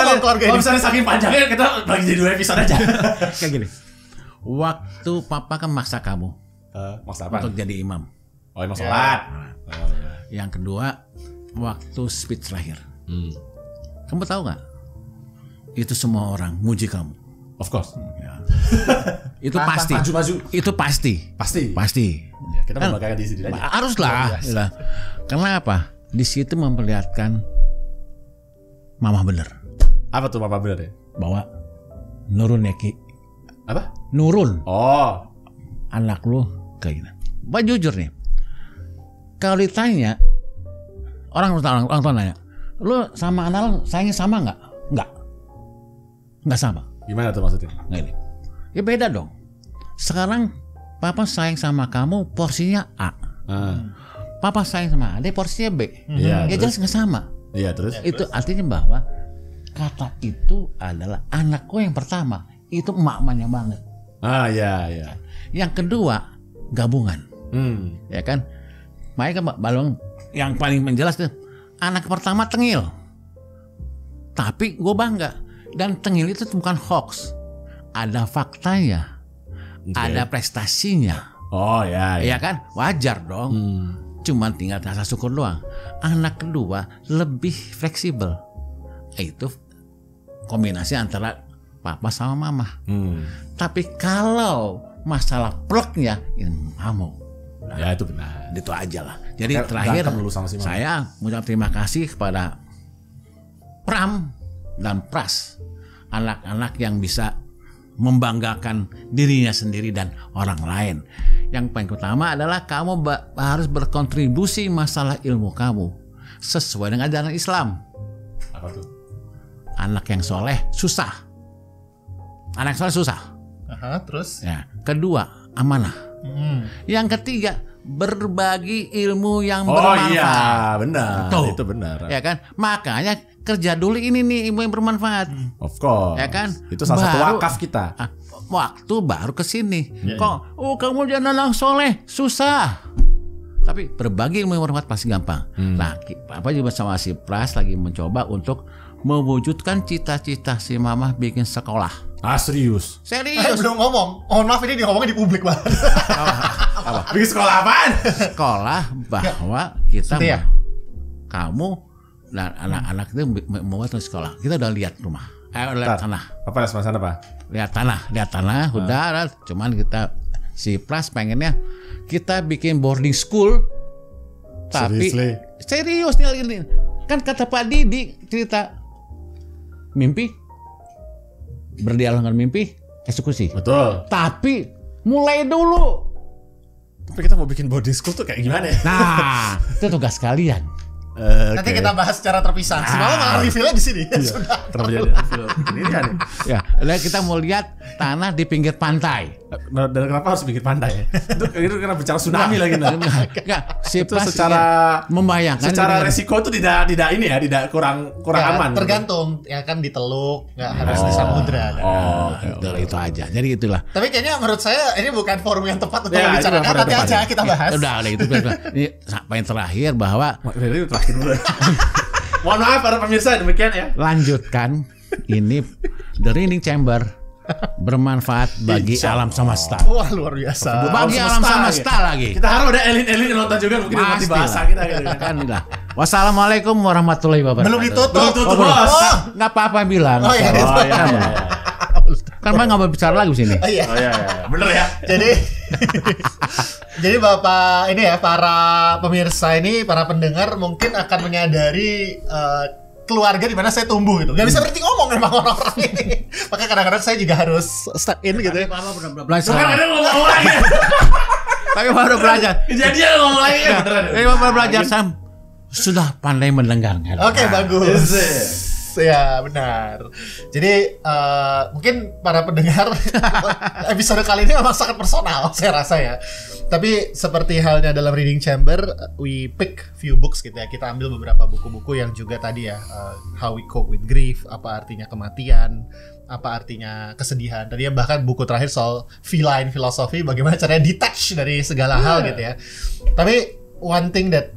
misalnya saking panjangnya kita bagi jadi 2 episode aja. Kayak gini. Waktu papa kan maksa kamu maksa apa? Untuk jadi imam. Oh, imam sholat. Yang kedua, waktu speech terakhir. Kamu tahu nggak? Itu semua orang muji kamu. Of course. Ya. Itu pasti. Maju. Itu pasti. Ya, kita membanggakan di sini aja. Haruslah. Kenapa? Di situ memperlihatkan mama bener. Apa tuh mama bener ya? Bahwa Nurun Neki Apa? Nurun. Oh. Anak lu kayak gini. Pak jujur nih. Kalau ditanya orang tua nanya, lu sama anak lu sayangnya sama nggak? Nggak sama. Gimana tuh maksudnya? Nggak ini. Ya beda dong. Sekarang papa sayang sama kamu porsinya A. Papa sayang sama adik porsinya B. Iya. Ya jelas nggak sama. Iya terus. Itu artinya bahwa kata itu adalah anakku yang pertama itu emak-emaknya banget. Iya. Yang kedua gabungan. Ya kan? Makanya balong yang paling menjelas tuh anak pertama tengil. Tapi gue bangga. Dan tengil itu bukan hoax. Ada faktanya. Ada prestasinya. Oh ya. Ya kan? Wajar dong. Cuman tinggal rasa syukur doang. Anak kedua lebih fleksibel. Itu kombinasi antara papa sama mama. Tapi kalau masalah pleknya ini kamu. Ya itu benar. Itu aja lah. Jadi terakhir saya mengucapkan terima kasih kepada Pram dan Pras, anak-anak yang bisa membanggakan dirinya sendiri dan orang lain. Yang paling utama adalah kamu harus berkontribusi masalah ilmu kamu sesuai dengan ajaran Islam. Apa tuh? Anak yang soleh susah. Anak soleh susah. Terus? Ya. Kedua, amanah. Yang ketiga, berbagi ilmu yang bermanfaat. Oh iya, benar. Tuh. Itu benar. Ya kan? Makanya kerja dulu ini nih ilmu yang bermanfaat. Of course. Ya kan? Itu salah satu wakaf kita. Waktu baru ke sini. Kok kamu jangan anak soleh, susah. Tapi berbagi ilmu yang bermanfaat pasti gampang. Nah, Papa juga sama si Pras lagi mencoba untuk mewujudkan cita-cita si Mama bikin sekolah. Serius? Serius. Belum ngomong. Oh maaf ini ngomongnya di publik banget. Apa? Bikin sekolah apaan? Sekolah bahwa kita kamu dan anak-anak itu mau ke sekolah. Kita udah lihat rumah. Lihat tanah. Apa sama sana, Pak? Lihat tanah udah. Cuman kita si Pras pengennya kita bikin boarding school. Tapi serius nih. Kan kata Pak Didi cerita mimpi berdialog dengan mimpi, eksekusi. Betul. Tapi mulai dulu. Tapi kita mau bikin boarding school tuh kayak gimana ya? Nah, itu tugas kalian. Nanti kita bahas secara terpisah. Semalam malah reveal-nya di sini. Sudah. Kenapa jadi reveal sendirian nih? Ya, kita mau lihat tanah di pinggir pantai. Dan kenapa harus pinggir pantai? Itu karena bicara tsunami lagi nih. Enggak, itu secara membayangkan secara resiko itu tidak ini ya, tidak kurang aman. Tergantung, ya kan di teluk, nggak harus di samudra. Itu aja. Jadi itulah. Tapi kayaknya menurut saya ini bukan forum yang tepat untuk membicarakan. Nanti aja kita bahas. Udah itu. Ini yang terakhir bahwa mohon maaf para pemirsa, demikian ya. Lanjutkan ini The Reading Chamber bermanfaat bagi alam semesta. Wah luar biasa. Bagi alam semesta lagi. Kita harap ada elit-elit yang nonton juga mungkin nanti bahasa kita gitu kan. Wassalamualaikum warahmatullahi wabarakatuh. Belum ditutup. Bos. Nggak apa-apa bilang. Oh iya. Kan Bang nggak berbicara lagi di sini. Oh iya. Bener ya. Jadi Bapak ini ya, para pemirsa ini, para pendengar mungkin akan menyadari keluarga di mana saya tumbuh gitu. Gak bisa berhenti ngomong memang orang-orang ini. Makanya kadang-kadang saya juga harus step in gitu ya. Papa benar-benar belajar. Kan ada ngomong lagi. Tapi baru belajar. Kejadian ngomong lagi ya beneran. Tapi Bapak belajar Sam sudah pandai mendengarkan. Oke, bagus. Ya benar. Jadi mungkin para pendengar episode kali ini memang sangat personal saya rasa ya. Tapi seperti halnya dalam Reading Chamber, we pick few books gitu ya. Kita ambil beberapa buku-buku yang juga tadi ya, How We Cope with Grief, apa artinya kematian, apa artinya kesedihan. Tadi ya bahkan buku terakhir soal feline philosophy, bagaimana caranya detach dari segala hal gitu ya. Tapi one thing that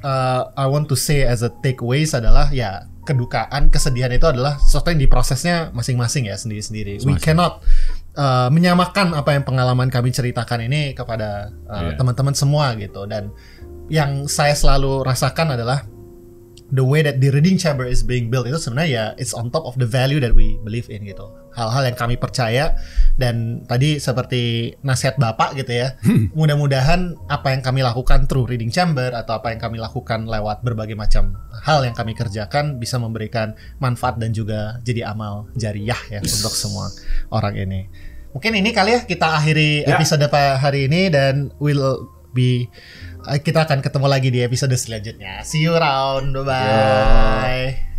I want to say as a takeaways adalah ya, kedukaan, kesedihan itu adalah sesuatu yang diprosesnya masing-masing ya, sendiri-sendiri. We cannot menyamakan apa yang pengalaman kami ceritakan ini kepada teman-teman semua gitu. Dan yang saya selalu rasakan adalah the way that the Reading Chamber is being built itu sebenarnya ya, it's on top of the value that we believe in gitu. Hal-hal yang kami percaya, dan tadi seperti nasihat Bapak gitu ya. Mudah-mudahan apa yang kami lakukan through Reading Chamber atau apa yang kami lakukan lewat berbagai macam hal yang kami kerjakan bisa memberikan manfaat dan juga jadi amal jariah ya untuk semua orang ini. Mungkin ini kali ya kita akhiri episode hari ini dan kita akan ketemu lagi di episode selanjutnya. See you around. Bye.